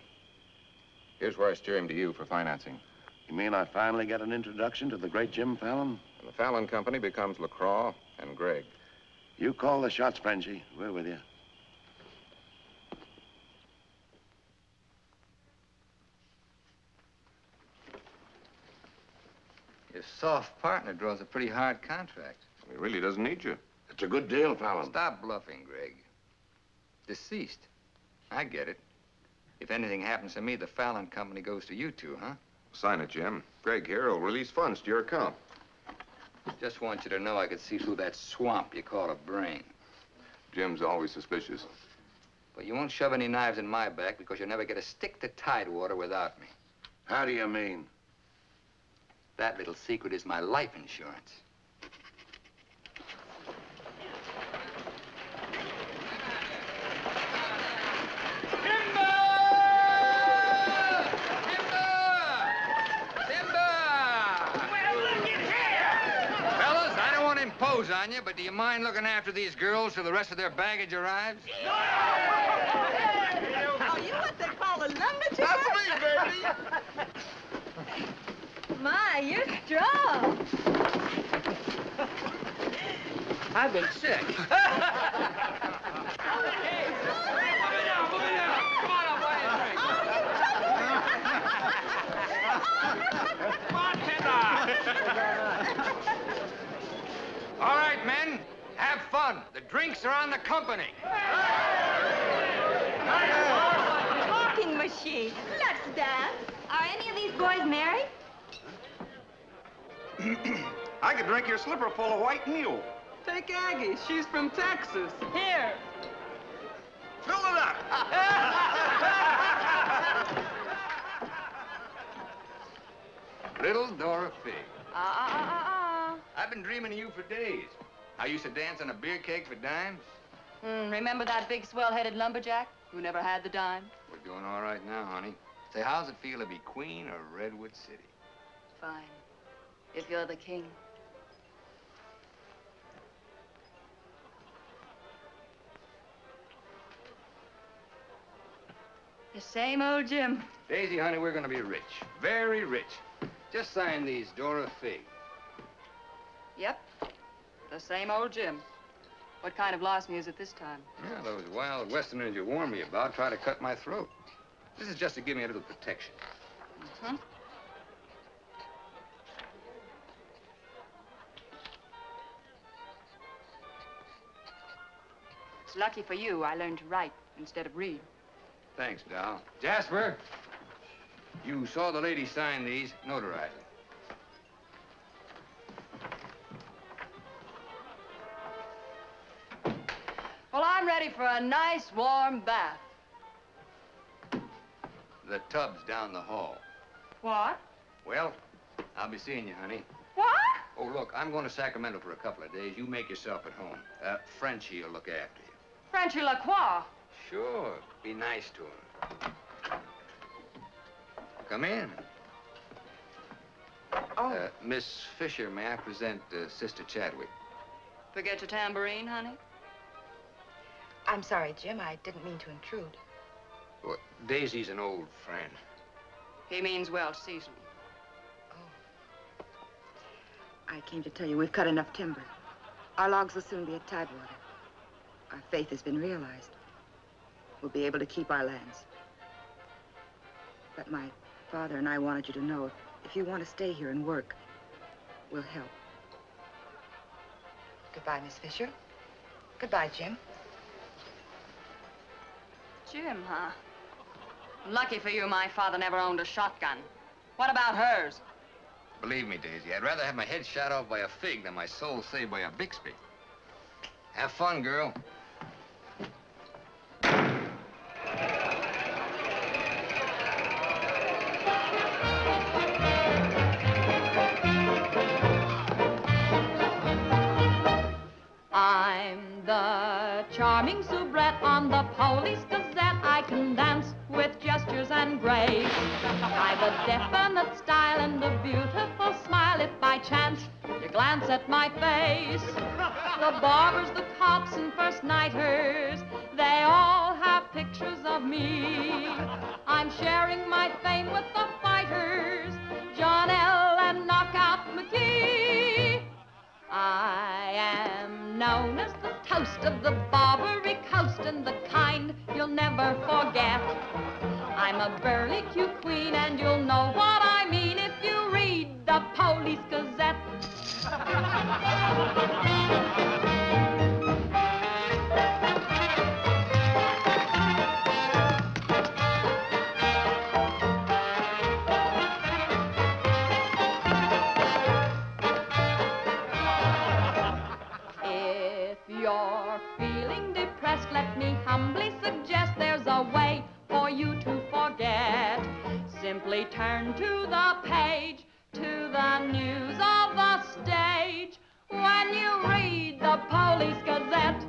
Here's where I steer him to you for financing. You mean I finally get an introduction to the great Jim Fallon? And the Fallon Company becomes LaCroix and Gregg. You call the shots, Frenchie. We're with you. Your soft partner draws a pretty hard contract. He really doesn't need you. It's a good deal, Fallon. Stop bluffing, Gregg. Deceased. I get it. If anything happens to me, the Fallon Company goes to you two, huh? Sign it, Jim. Gregg here will release funds to your account. Just want you to know I could see through that swamp you call a brain. Jim's always suspicious. But you won't shove any knives in my back because you'll never get a stick to Tidewater without me. How do you mean? That little secret is my life insurance. impose on you, but do you mind looking after these girls till the rest of their baggage arrives? Are you what they call a lumberjack? That's me, baby. My, you're strong. I've been sick. All right, men, have fun. The drinks are on the company. Walking machine. Let's dance. Are any of these boys married? I could drink your slipper full of white mule. Take Aggie. She's from Texas. Here. Fill it up. Little Dora Fig. I've been dreaming of you for days. How you used to dance on a beer keg for dimes? Remember that big swell-headed lumberjack who never had the dime? We're doing all right now, honey. Say, how's it feel to be queen of Redwood City? Fine. If you're the king. The same old Jim. Daisy, honey, we're gonna be rich. Very rich. Just sign these, Dora Fig. Yep. The same old Jim. What kind of larceny is it this time? Yeah, those wild Westerners you warned me about try to cut my throat. This is just to give me a little protection. Mm-hmm. It's lucky for you I learned to write instead of read. Thanks, Doll. Jasper, you saw the lady sign these. Notarize it. Well, I'm ready for a nice warm bath. The tub's down the hall. What? Well, I'll be seeing you, honey. What? Oh, look, I'm going to Sacramento for a couple of days. You make yourself at home. Frenchie will look after you. Frenchy Lacroix. Sure. Be nice to him. Come in. Oh. Miss Fisher, may I present Sister Chadwick? Forget your tambourine, honey? I'm sorry, Jim. I didn't mean to intrude. Well, Daisy's an old friend. He means well seasoned. I came to tell you we've cut enough timber. Our logs will soon be at tidewater. Our faith has been realized. We'll be able to keep our lands. But my father and I wanted you to know if you want to stay here and work, we'll help. Goodbye, Miss Fisher. Goodbye, Jim. Jim, huh? Lucky for you, my father never owned a shotgun. What about hers? Believe me, Daisy, I'd rather have my head shot off by a fig than my soul saved by a Bixby. Have fun, girl. I'm the charming soubrette on the Police Gazette. I can dance with gestures and grace. I've a definite style and a beautiful smile. If by chance you glance at my face, the barbers, the cops, and first-nighters, they all have pictures of me. I'm sharing my fame with the fighters, John L. and Knockout McGee. I am known as the toast of the Barbary Coast and the kind you'll never forget. I'm a burly cute queen and you'll know what I mean if you read the Police Gazette. If you're feeling depressed, let me humbly suggest there's a way for you to forget. Simply turn to the page, to the news of the stage, when you read the Police Gazette.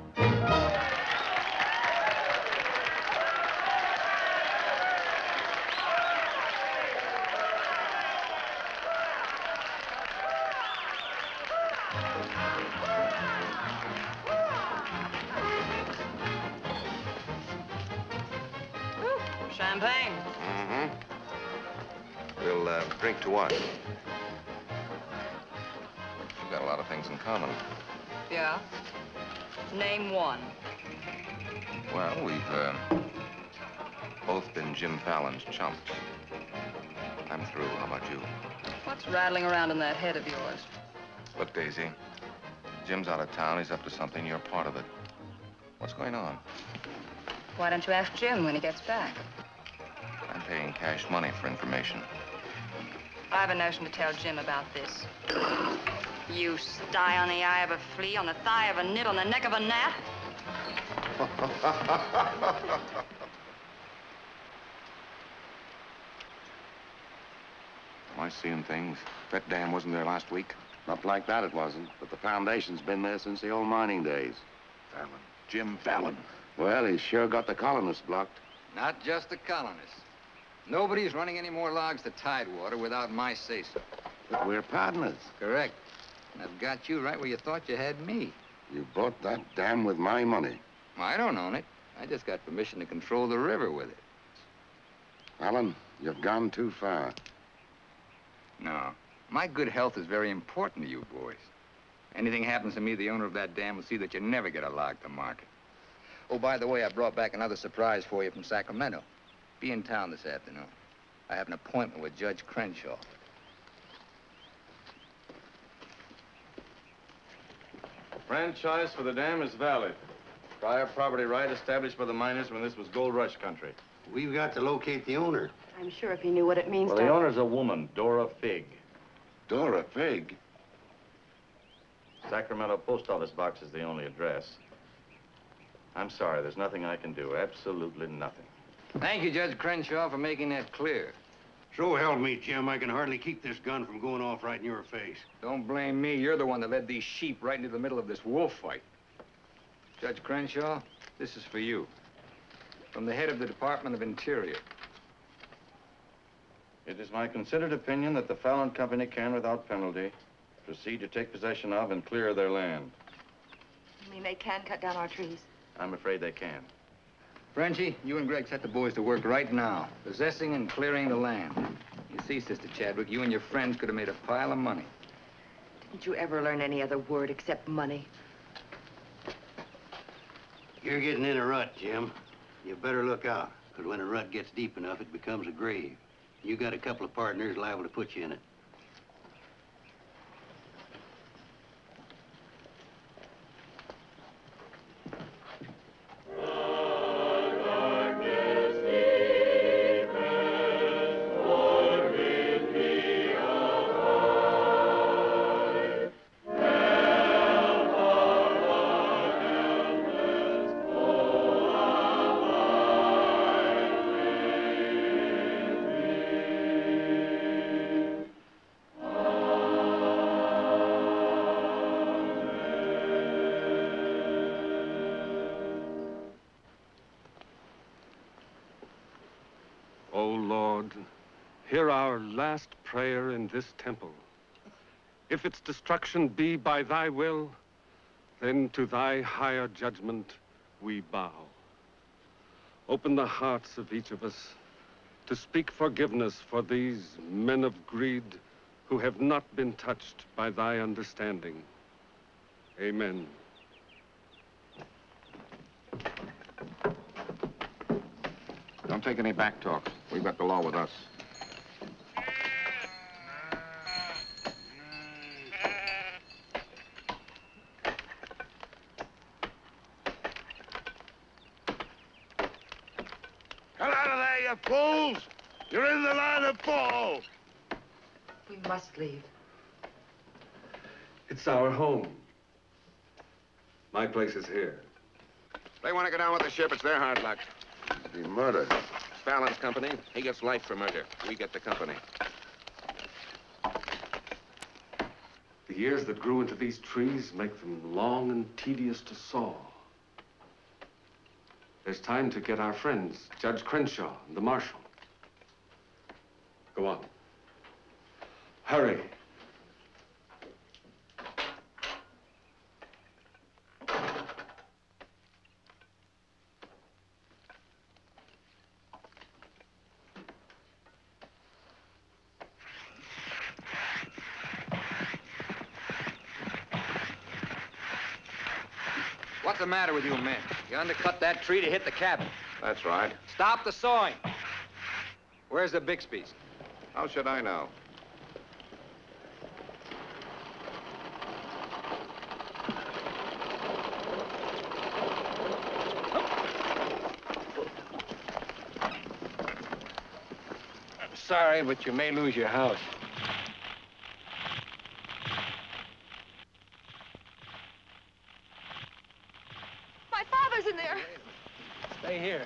Well, drink to what? We've got a lot of things in common. Yeah? Name one. Well, we've both been Jim Fallon's chumps. I'm through. How about you? What's rattling around in that head of yours? Look, Daisy, Jim's out of town. He's up to something. You're part of it. What's going on? Why don't you ask Jim when he gets back? I'm paying cash money for information. I have a notion to tell Jim about this. You sty on the eye of a flea, on the thigh of a nit, on the neck of a gnat. Am I seeing things? That dam wasn't there last week? Not like that, it wasn't. But the foundation's been there since the old mining days. Fallon. Jim Fallon. Well, he's sure got the colonists blocked. Not just the colonists. Nobody's running any more logs to Tidewater without my say-so. But we're partners. Correct. And I've got you right where you thought you had me. You bought that dam with my money. I don't own it. I just got permission to control the river with it. Fallon, you've gone too far. No. My good health is very important to you boys. Anything happens to me, the owner of that dam will see that you never get a log to market. Oh, by the way, I brought back another surprise for you from Sacramento. Be in town this afternoon. I have an appointment with Judge Crenshaw. Franchise for the dam is valid. Prior property right established by the miners when this was gold rush country. We've got to locate the owner. I'm sure if he knew what it means Well, to... the owner's a woman, Dora Fig. Dora Fig? Sacramento post office box is the only address. I'm sorry, there's nothing I can do. Absolutely nothing. Thank you, Judge Crenshaw, for making that clear. So help me, Jim. I can hardly keep this gun from going off right in your face. Don't blame me. You're the one that led these sheep right into the middle of this wolf fight. Judge Crenshaw, this is for you. From the head of the Department of Interior. It is my considered opinion that the Fallon Company can, without penalty, proceed to take possession of and clear their land. You mean they can cut down our trees? I'm afraid they can. Frenchie, you and Greg set the boys to work right now, possessing and clearing the land. You see, Sister Chadwick, you and your friends could have made a pile of money. Didn't you ever learn any other word except money? You're getting in a rut, Jim. You better look out, because when a rut gets deep enough, it becomes a grave. You got a couple of partners liable to put you in it. O Lord, hear our last prayer in this temple. If its destruction be by thy will, then to thy higher judgment we bow. Open the hearts of each of us to speak forgiveness for these men of greed who have not been touched by thy understanding. Amen. Don't take any back talk. We've got the law with us. Get out of there, you fools! You're in the line of fall! We must leave. It's our home. My place is here. They want to go down with the ship. It's their hard luck. Be murder. It's Fallon's company. He gets life for murder. We get the company. The years that grew into these trees make them long and tedious to saw. There's time to get our friends, Judge Crenshaw and the marshal. Go on. Hurry. What's the matter with you men? You undercut that tree to hit the cabin. That's right. Stop the sawing. Where's the Bixby's? How should I know? Sorry, but you may lose your house. My father's in there. Stay here.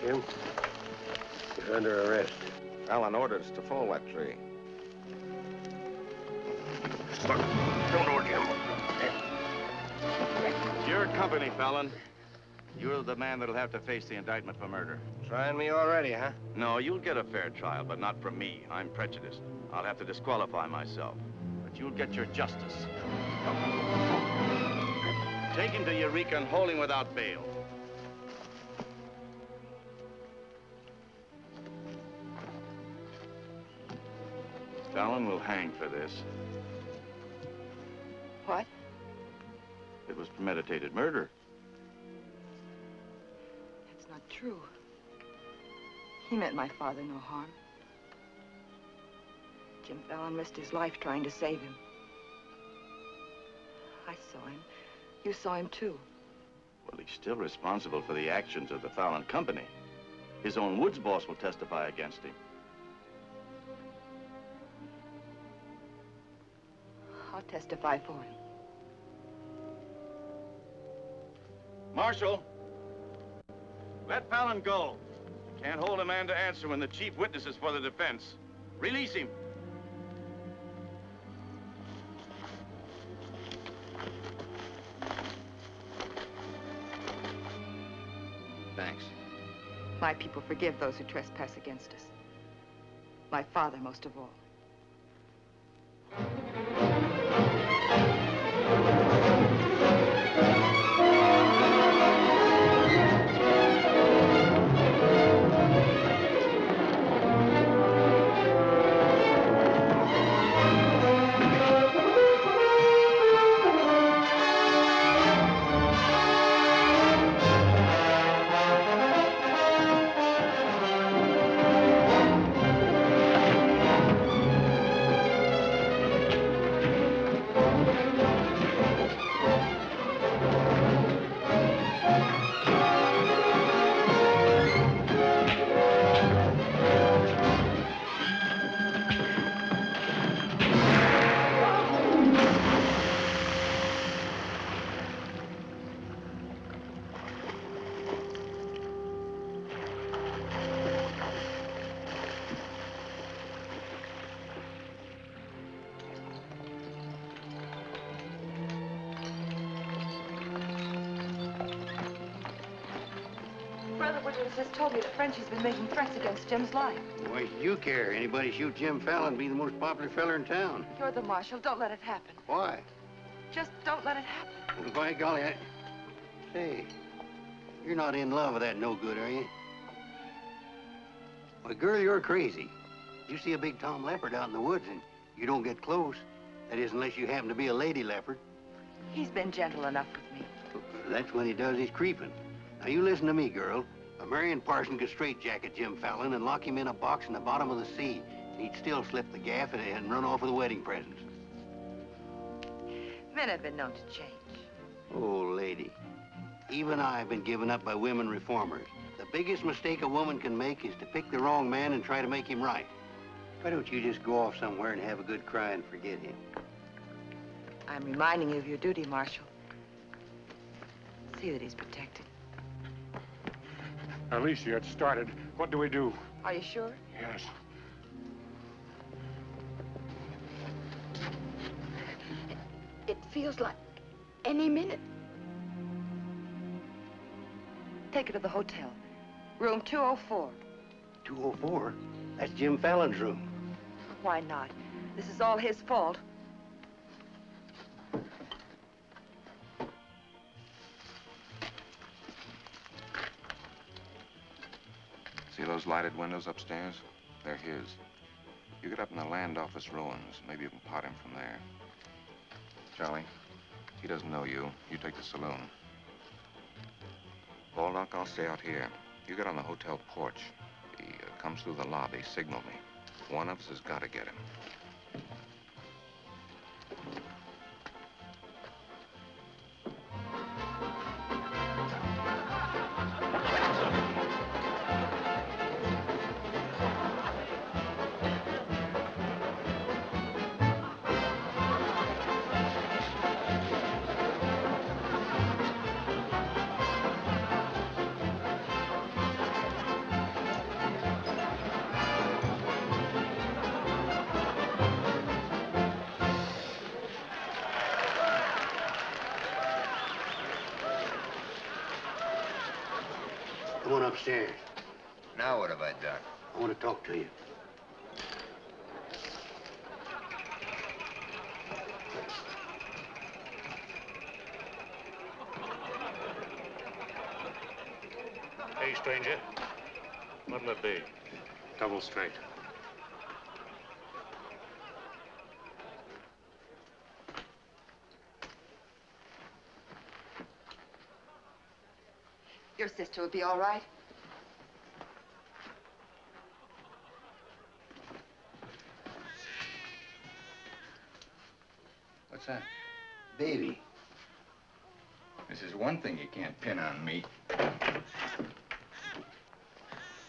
Jim, you're under arrest. Fallon ordered us to fall that tree. Look, don't know Jim. Your company, Fallon. You're the man that'll have to face the indictment for murder. Trying me already, huh? No, you'll get a fair trial, but not from me. I'm prejudiced. I'll have to disqualify myself. But you'll get your justice. Take him to Eureka and hold him without bail. Fallon will hang for this. What? It was premeditated murder. That's not true. He meant my father no harm. Jim Fallon risked his life trying to save him. I saw him. You saw him, too. Well, he's still responsible for the actions of the Fallon Company. His own woods boss will testify against him. I'll testify for him. Marshal, let Fallon go. You can't hold a man to answer when the chief witness is for the defense. Release him. Thanks. My people forgive those who trespass against us. My father most of all. Brother Woodward has told me that Frenchie's been making threats against Jim's life. Why should you care? Anybody shoot Jim Fallon, be the most popular fella in town. You're the marshal. Don't let it happen. Why? Just don't let it happen. Well, by golly, Say, you're not in love with that no-good, are you? Why, girl, you're crazy. You see a big tom leopard out in the woods, and You don't get close. That is, unless you happen to be a lady leopard. He's been gentle enough with me. That's when he does his creeping. Now, you listen to me, girl. A Marion Parson could straitjacket Jim Fallon and lock him in a box in the bottom of the sea. He'd still slip the gaff and run off with the wedding presents. Men have been known to change. Oh, lady. Even I've been given up by women reformers. The biggest mistake a woman can make is to pick the wrong man and try to make him right. Why don't you just go off somewhere and have a good cry and forget him? I'm reminding you of your duty, Marshal. See that he's protected. Alicia, it started. What do we do? Are you sure? Yes. It feels like any minute. Take her to the hotel. Room 204. 204? That's Jim Fallon's room. Why not? This is all his fault. See those lighted windows upstairs? They're his. You get up in the land office ruins. Maybe you can pot him from there. Charlie, he doesn't know you. You take the saloon. Baldock, I'll stay out here. You get on the hotel porch. He comes through the lobby. Signal me. One of us has got to get him. Come on upstairs. Now what have I done? I want to talk to you. Hey, stranger. What'll it be? Double straight. Your sister would be all right. What's that? Baby. This is one thing you can't pin on me.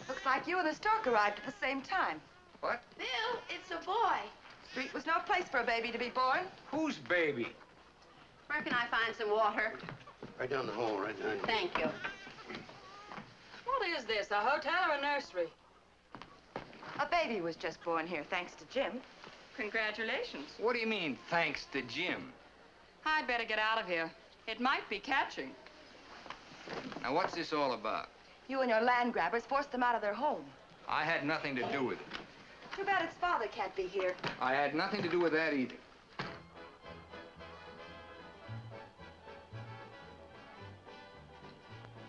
Looks like you and the stork arrived at the same time. What? Bill, it's a boy. Street was no place for a baby to be born. Whose baby? Where can I find some water? Right down the hall, right behind you. Thank you. What is this, a hotel or a nursery? A baby was just born here, thanks to Jim. Congratulations. What do you mean, thanks to Jim? I'd better get out of here. It might be catching. Now, what's this all about? You and your land grabbers forced them out of their home. I had nothing to do with it. Too bad its father can't be here. I had nothing to do with that either.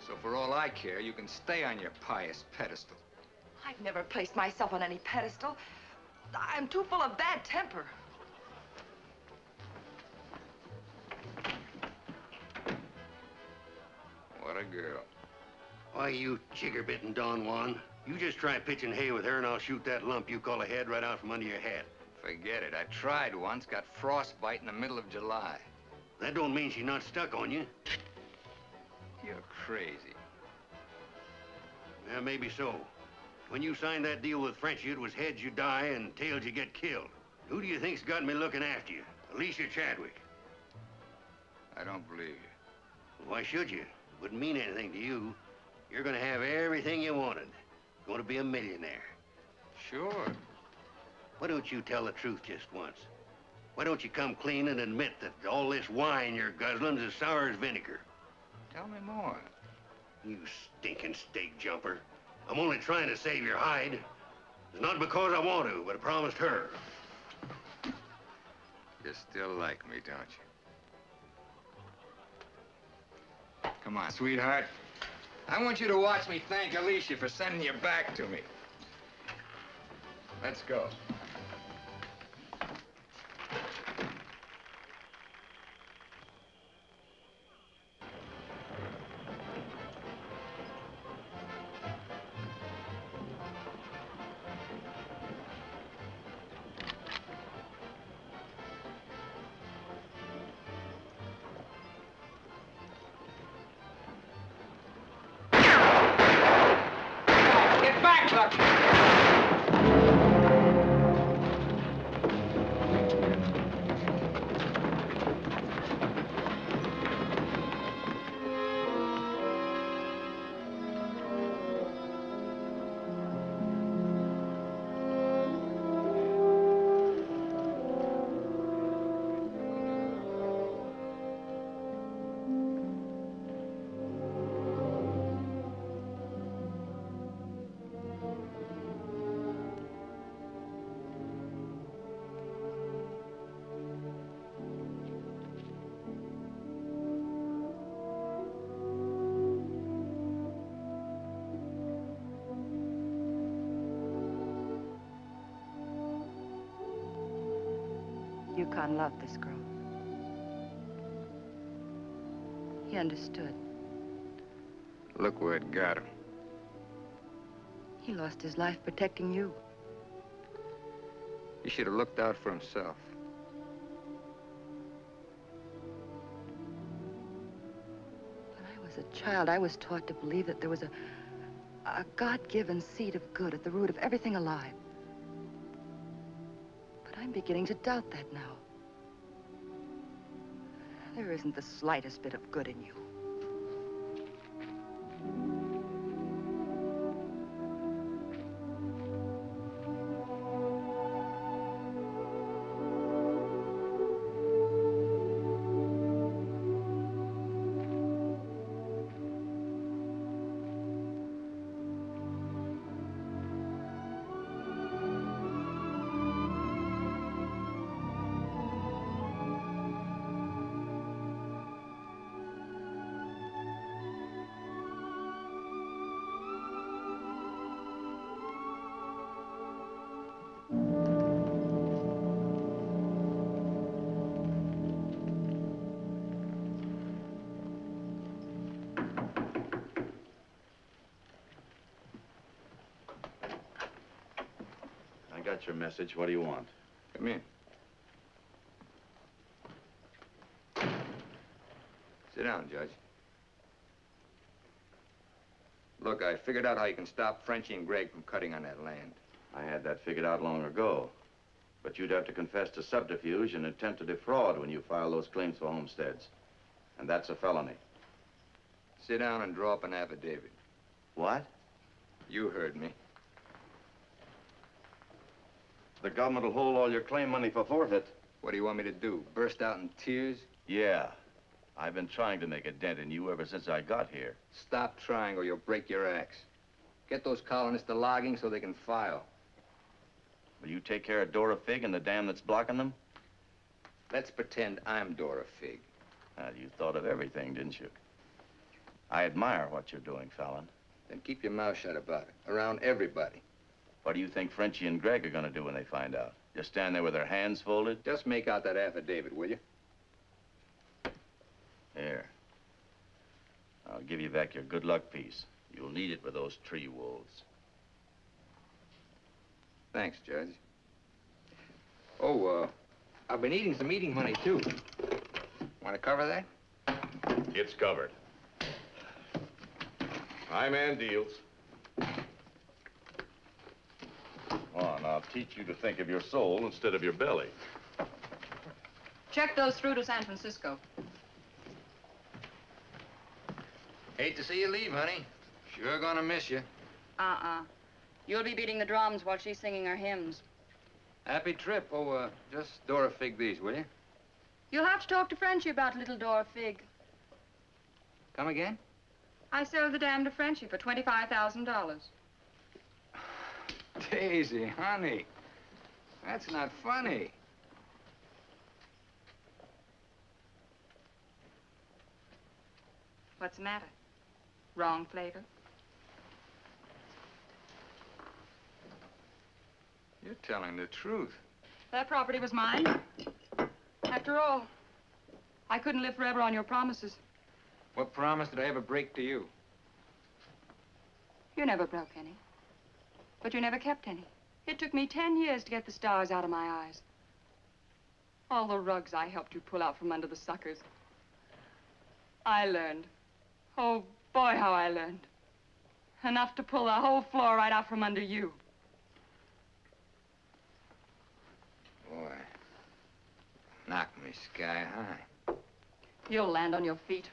So for all I care, you can stay on your pious pedestal. I've never placed myself on any pedestal. I'm too full of bad temper. What a girl. Why, you chigger-bitten Don Juan. You just try pitching hay with her and I'll shoot that lump you call a head right out from under your hat. Forget it. I tried once, got frostbite in the middle of July. That don't mean she's not stuck on you. You're crazy. Yeah, maybe so. When you signed that deal with Frenchy, it was heads you die and tails you get killed. Who do you think's got me looking after you? Alicia Chadwick. I don't believe you. Why should you? Wouldn't mean anything to you. You're gonna have everything you wanted. Going to be a millionaire. Sure. Why don't you tell the truth just once? Why don't you come clean and admit that all this wine you're guzzling's as sour as vinegar? Tell me more. You stinking steak jumper. I'm only trying to save your hide. It's not because I want to, but I promised her. You still like me, don't you? Come on, sweetheart. I want you to watch me thank Alicia for sending you back to me. Let's go. Yukon loved this girl. He understood. Look where it got him. He lost his life protecting you. He should have looked out for himself. When I was a child, I was taught to believe that there was a God-given seed of good at the root of everything alive. But I'm beginning to doubt that now. There isn't the slightest bit of good in you. Got your message. What do you want? Come in. Sit down, Judge. Look, I figured out how you can stop Frenchie and Greg from cutting on that land. I had that figured out long ago. But you'd have to confess to subterfuge and attempt to defraud when you file those claims for homesteads. And that's a felony. Sit down and draw up an affidavit. What? You heard me. The government will hold all your claim money for forfeit. What do you want me to do? Burst out in tears? Yeah. I've been trying to make a dent in you ever since I got here. Stop trying or you'll break your axe. Get those colonists to logging so they can file. Will you take care of Dora Fig and the dam that's blocking them? Let's pretend I'm Dora Fig. You thought of everything, didn't you? I admire what you're doing, Fallon. Then keep your mouth shut about it, around everybody. What do you think Frenchie and Greg are going to do when they find out? Just stand there with their hands folded? Just make out that affidavit, will you? Here. I'll give you back your good luck piece. You'll need it with those tree wolves. Thanks, Judge. Oh, I've been eating some eating money, too. Want to cover that? It's covered. My man deals. Oh, and I'll teach you to think of your soul instead of your belly. Check those through to San Francisco. Hate to see you leave, honey. Sure gonna miss you. You'll be beating the drums while she's singing her hymns. Happy trip. Oh, just Dora Fig these, will you? You'll have to talk to Frenchie about little Dora Fig. Come again? I sold the dam to Frenchie for $25,000. Daisy, honey, that's not funny. What's the matter? Wrong flavor? You're telling the truth. That property was mine. After all, I couldn't live forever on your promises. What promise did I ever break to you? You never broke any. But you never kept any. It took me 10 years to get the stars out of my eyes. All the rugs I helped you pull out from under the suckers. I learned. Oh, boy, how I learned. Enough to pull the whole floor right out from under you. Boy, knocked me sky high. You'll land on your feet.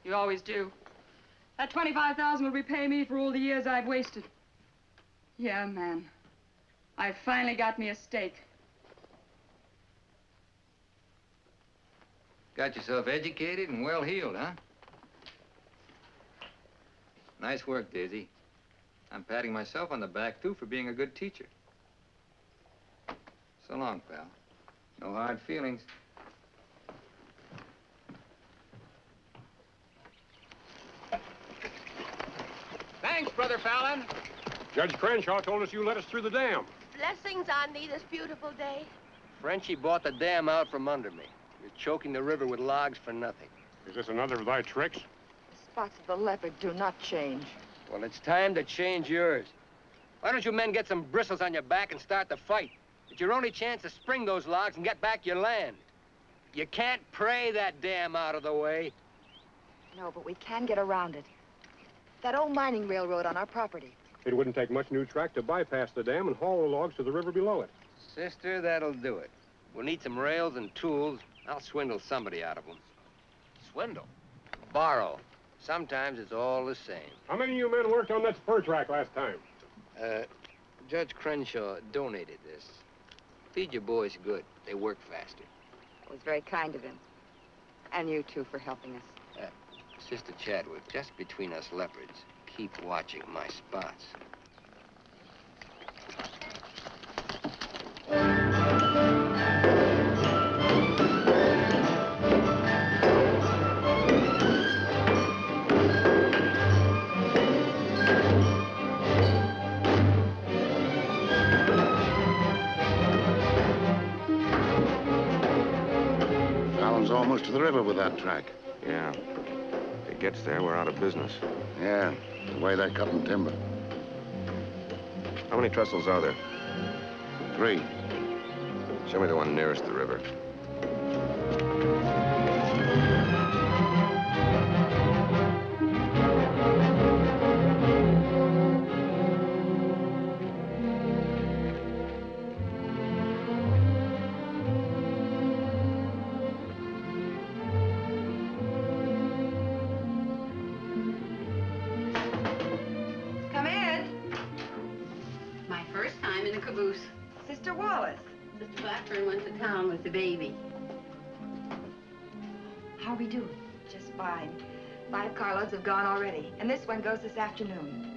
You always do. That $25,000 will repay me for all the years I've wasted. Yeah, man. I finally got me a stake. Got yourself educated and well-heeled, huh? Nice work, Daisy. I'm patting myself on the back, too, for being a good teacher. So long, pal. No hard feelings. Thanks, Brother Fallon. Judge Crenshaw told us you let us through the dam. Blessings on thee this beautiful day. Frenchie bought the dam out from under me. You're choking the river with logs for nothing. Is this another of thy tricks? The spots of the leopard do not change. Well, it's time to change yours. Why don't you men get some bristles on your back and start the fight? It's your only chance to spring those logs and get back your land. You can't pray that dam out of the way. No, but we can get around it. That old mining railroad on our property. It wouldn't take much new track to bypass the dam and haul the logs to the river below it. Sister, that'll do it. We'll need some rails and tools. I'll swindle somebody out of them. Swindle? Borrow. Sometimes it's all the same. How many of you men worked on that spur track last time? Judge Crenshaw donated this. Feed your boys good. They work faster. It was very kind of him. And you, too, for helping us. Sister Chadwick, just between us leopards, keep watching my spots. Fallon's almost to the river with that track. Yeah. If it gets there, we're out of business. Yeah, the way they're cutting timber. How many trestles are there? 3. Show me the one nearest the river. Come in. My first time in a caboose. Sister Wallace. Mr. Blackburn went to town with the baby. How are we doing? Just fine. 5 carloads have gone already, and this one goes this afternoon.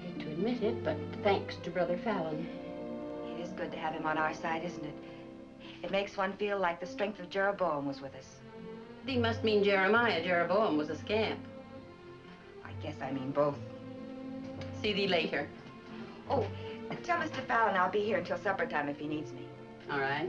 Hate to admit it, but thanks to Brother Fallon. It is good to have him on our side, isn't it? It makes one feel like the strength of Jeroboam was with us. Thee must mean Jeremiah. Jeroboam was a scamp. I guess I mean both. See thee later. Oh, tell Mr. Fallon I'll be here until supper time if he needs me. All right.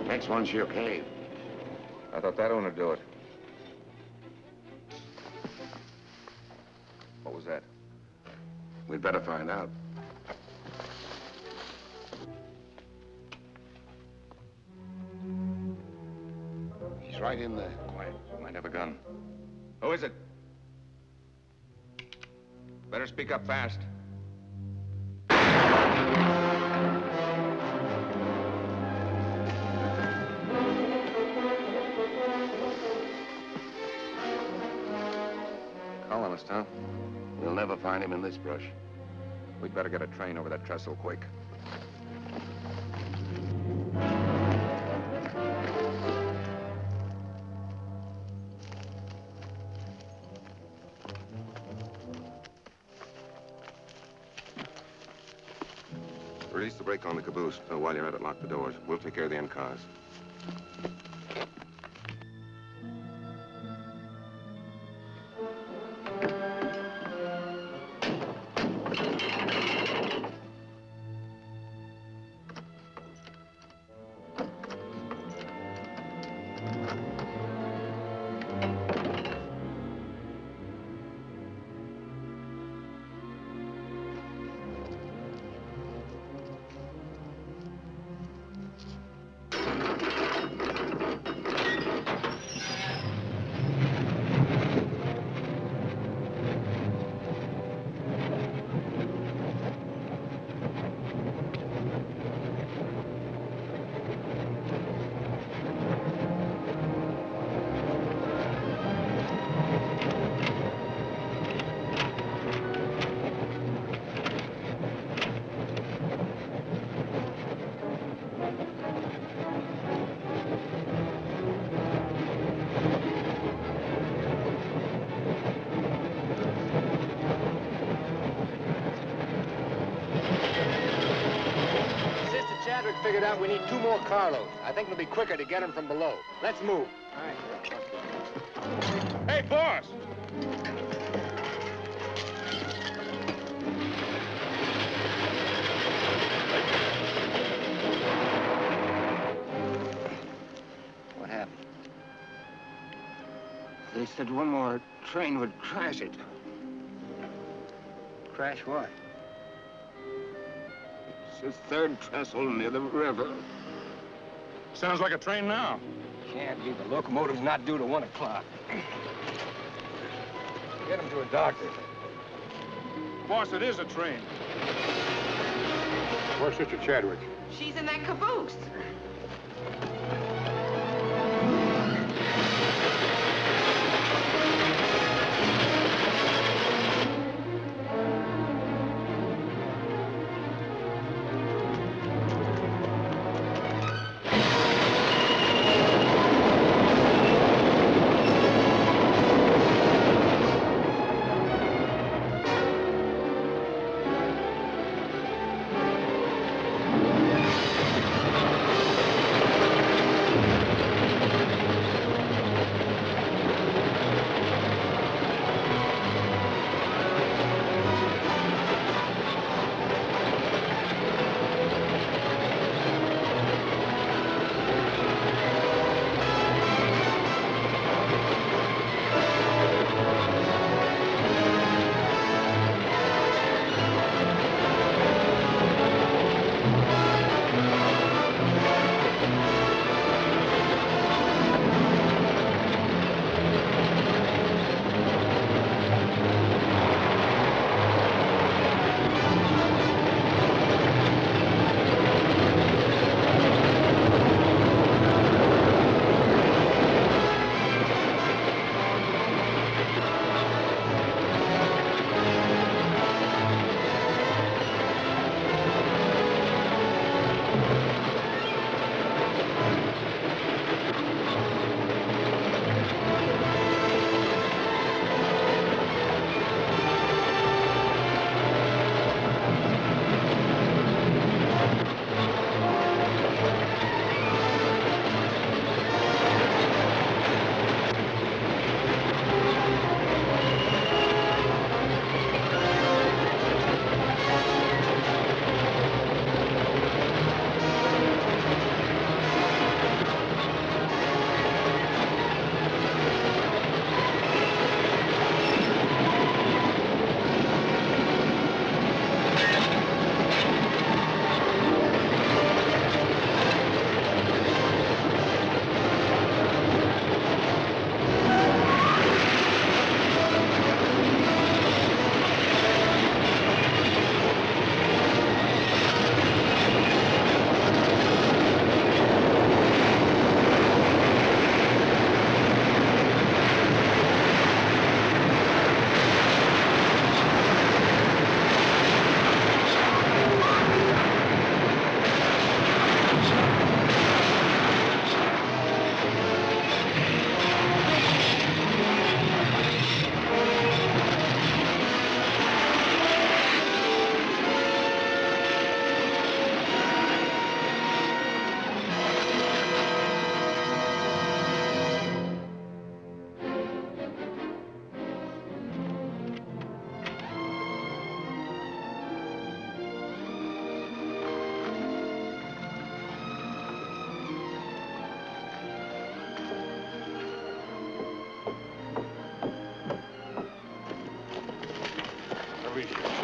Next one's your cave. I thought that one would do it. What was that? We'd better find out. He's right in there. Quiet. Might have a gun. Who is it? Better speak up fast. Colonist, huh? We'll never find him in this brush. We'd better get a train over that trestle quick. Release the brake on the caboose. So while you're at it, lock the doors. We'll take care of the end cars. figured out we need 2 more carloads. I think it'll be quicker to get them from below. Let's move. Hey, boss! What happened? They said one more train would crash it. Crash what? It's the 3rd trestle near the river. Sounds like a train now. Can't be. The locomotive's not due to 1 o'clock. Get him to a doctor. Boss, it is a train. Where's Sister Chadwick? She's in that caboose.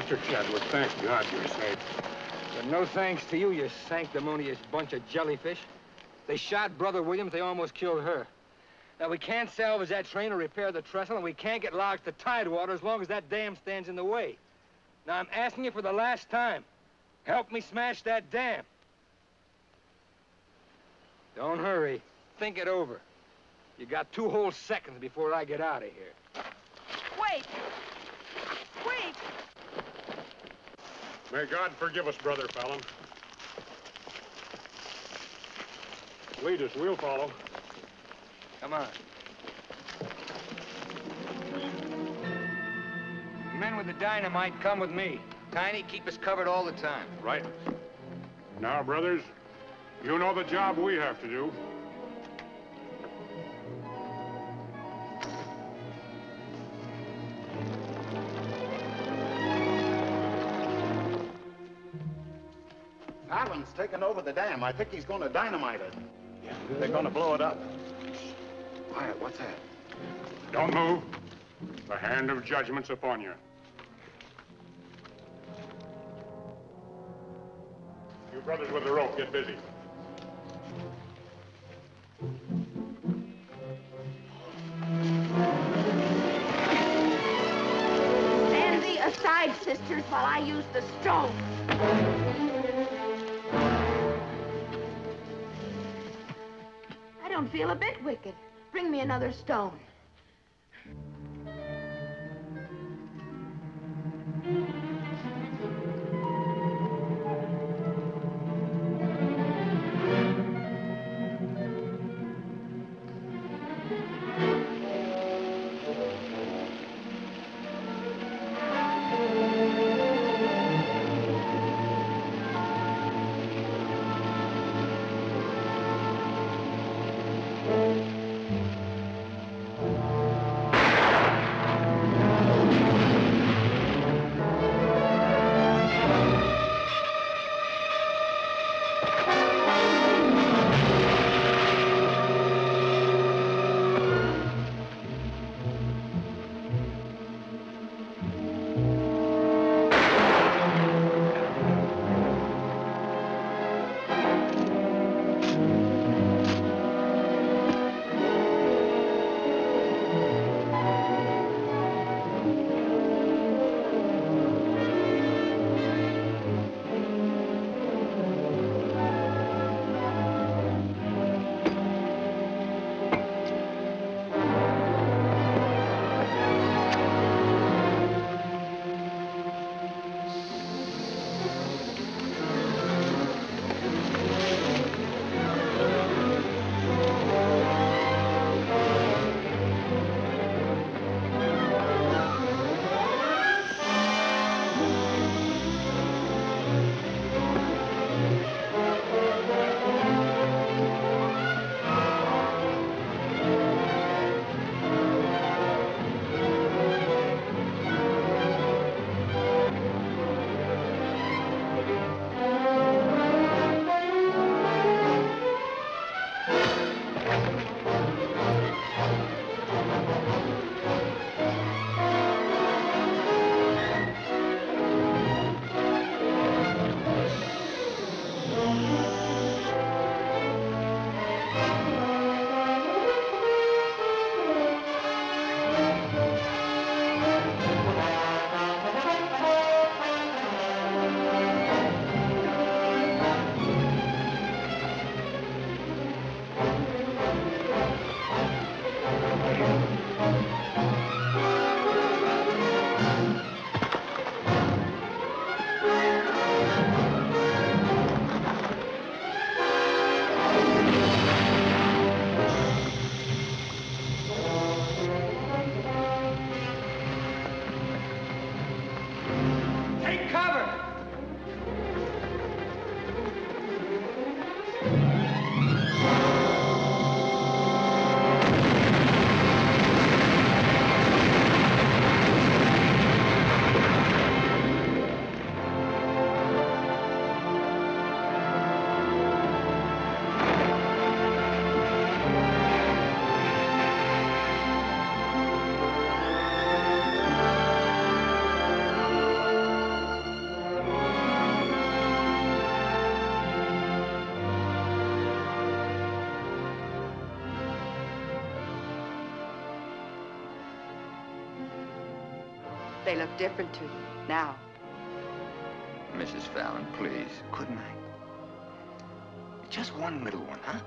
Sister Chadwick, thank God you're safe. But no thanks to you, you sanctimonious bunch of jellyfish. They shot Brother Williams, they almost killed her. Now, we can't salvage that train or repair the trestle, and we can't get logs to Tidewater as long as that dam stands in the way. Now, I'm asking you for the last time. Help me smash that dam. Don't hurry. Think it over. You got 2 whole seconds before I get out of here. Wait! Wait! May God forgive us, Brother Fallon. Lead us, we'll follow. Come on. The men with the dynamite, come with me. Tiny, keep us covered all the time. Right. Now, brothers, You know the job we have to do. Fallon's taken over the dam. I think he's going to dynamite it. Yeah, they're going to blow it up. Quiet, what's that? Don't move. The hand of judgment's upon you. You brothers with the rope, get busy. Stand thee aside, sisters, while I use the stone. I don't feel a bit wicked. Bring me another stone. They look different to you now. Mrs. Fallon, please, couldn't I? Just one little one, huh?